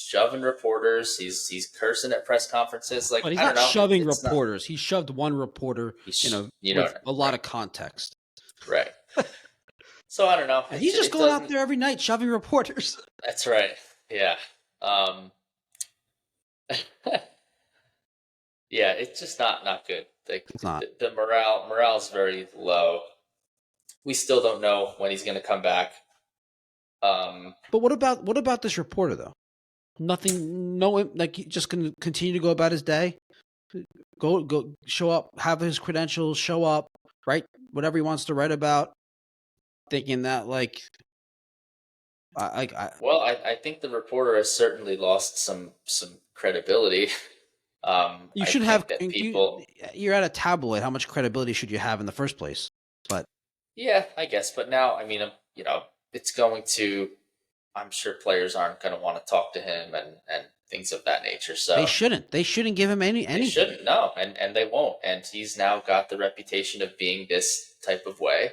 shoving reporters. He's cursing at press conferences. Like, but he's I not don't know. Shoving reporters. He shoved one reporter with a lot of context. Right. So I don't know. And he's just going out there every night shoving reporters. That's right. Yeah. Yeah, it's just not good. Like, It's not. The morale is very low. We still don't know when he's going to come back. But what about this reporter though? Nothing. No. Like, just going to continue to go about his day. Go. Show up. Have his credentials. Show up. Write whatever he wants to write about. Thinking that like. I think the reporter has certainly lost some credibility. You should have people. You're at a tabloid. How much credibility should you have in the first place? But yeah, I guess. But now, I mean, it's going to. I'm sure players aren't going to want to talk to him and things of that nature. So they shouldn't. They shouldn't give him anything. They shouldn't. No, and they won't. And he's now got the reputation of being this type of way.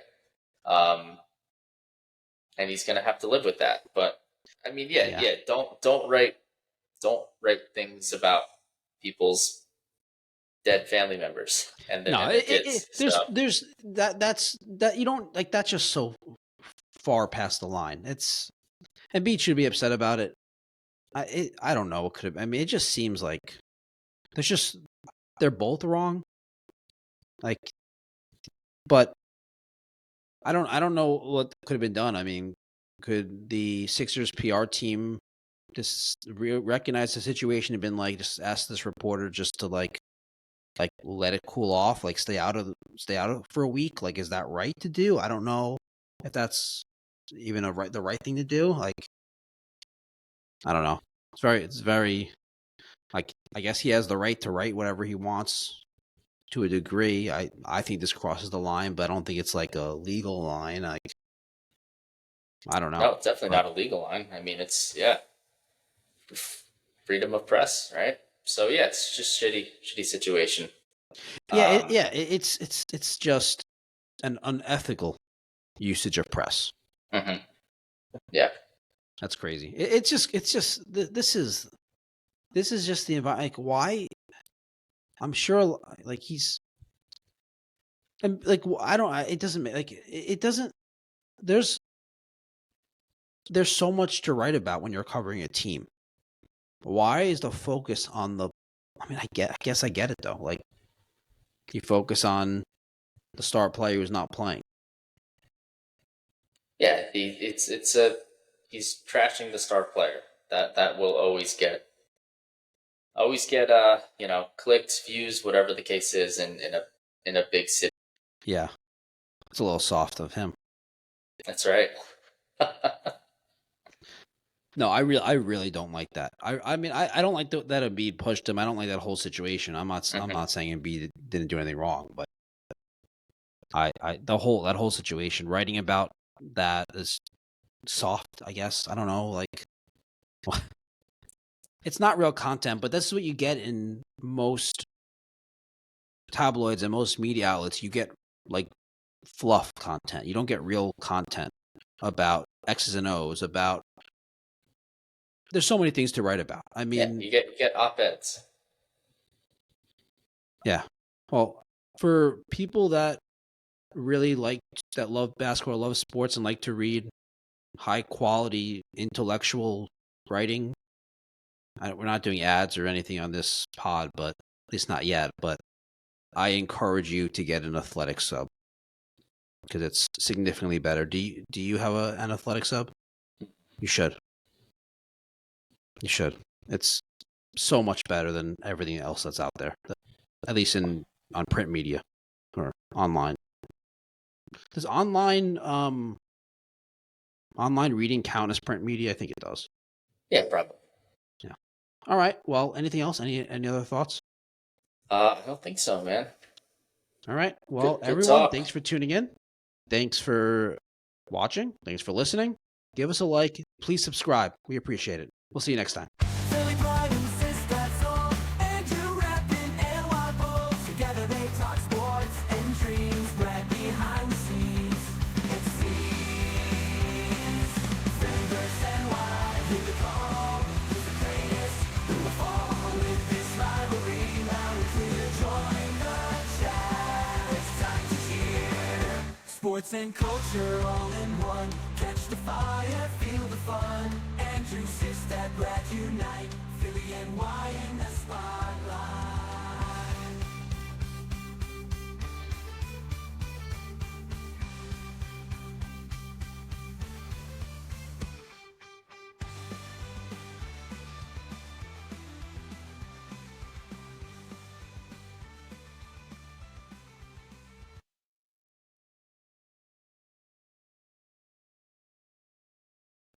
And he's going to have to live with that. But I mean, yeah. Don't write things about people's dead family members and their kids. There's that's you don't like, that's just so far past the line. Embiid should be upset about it. I don't know what could have. I mean, it just seems like they're both wrong. Like, but I don't know what could have been done. I mean, could the Sixers PR team just recognize the situation and been like, just ask this reporter just to like let it cool off, like stay out of for a week? Like, is that right to do? I don't know if that's even the right thing to do. Like, I don't know. It's very like, I guess he has the right to write whatever he wants to a degree. I think this crosses the line, but I don't think it's like a legal line. Like, I don't know. No, it's definitely not a legal line. I mean, it's freedom of press, right? So yeah, it's just shitty situation. Yeah, it's just an unethical usage of press. Mm-hmm. Yeah, that's crazy. It's just this is just the environment. Like, why? I'm sure, like, he's, and like, I don't. It doesn't like it doesn't. There's so much to write about when you're covering a team. Why is the focus on the? I mean, I guess I get it though. Like, you focus on the star player who's not playing. Yeah, it's a he's trashing the star player. That will always get clicks, views, whatever the case is in a big city. Yeah, it's a little soft of him. That's right. No, I really don't like that. I mean, I don't like that Embiid pushed him. I don't like that whole situation. I'm not saying Embiid didn't do anything wrong, but that whole situation, writing about that is soft, I guess. I don't know, like it's not real content, but this is what you get in most tabloids and most media outlets. You get like fluff content. You don't get real content about X's and O's, about there's so many things to write about. I mean, you get op-eds. Yeah. Well, for people that really that love basketball, love sports, and like to read high quality intellectual writing, we're not doing ads or anything on this pod, but at least not yet. But I encourage you to get an Athletic sub because it's significantly better. Do you have an Athletic sub? You should. You should. It's so much better than everything else that's out there, at least on print media or online. Does online reading count as print media? I think it does. Yeah, probably. Yeah. All right. Well, anything else? Any other thoughts? I don't think so, man. All right. Well, Good everyone, talk. thanks for tuning in. Thanks for watching. Thanks for listening. Give us a like. Please subscribe. We appreciate it. We'll see you next time. Philly pride insists that's all. Andrew Rappin and Wild Bulls. Together they talk sports and dreams. Right behind the scenes. It seems. Fingers and wide. Hit the call. Who's the greatest? Who will fall with this rivalry? Now we're clear. Join the chat. It's time to cheer. Sports and culture all in one. Catch the fire, feel the fun. Andrew, sis, that Brad unite. Philly and Y in the spotlight.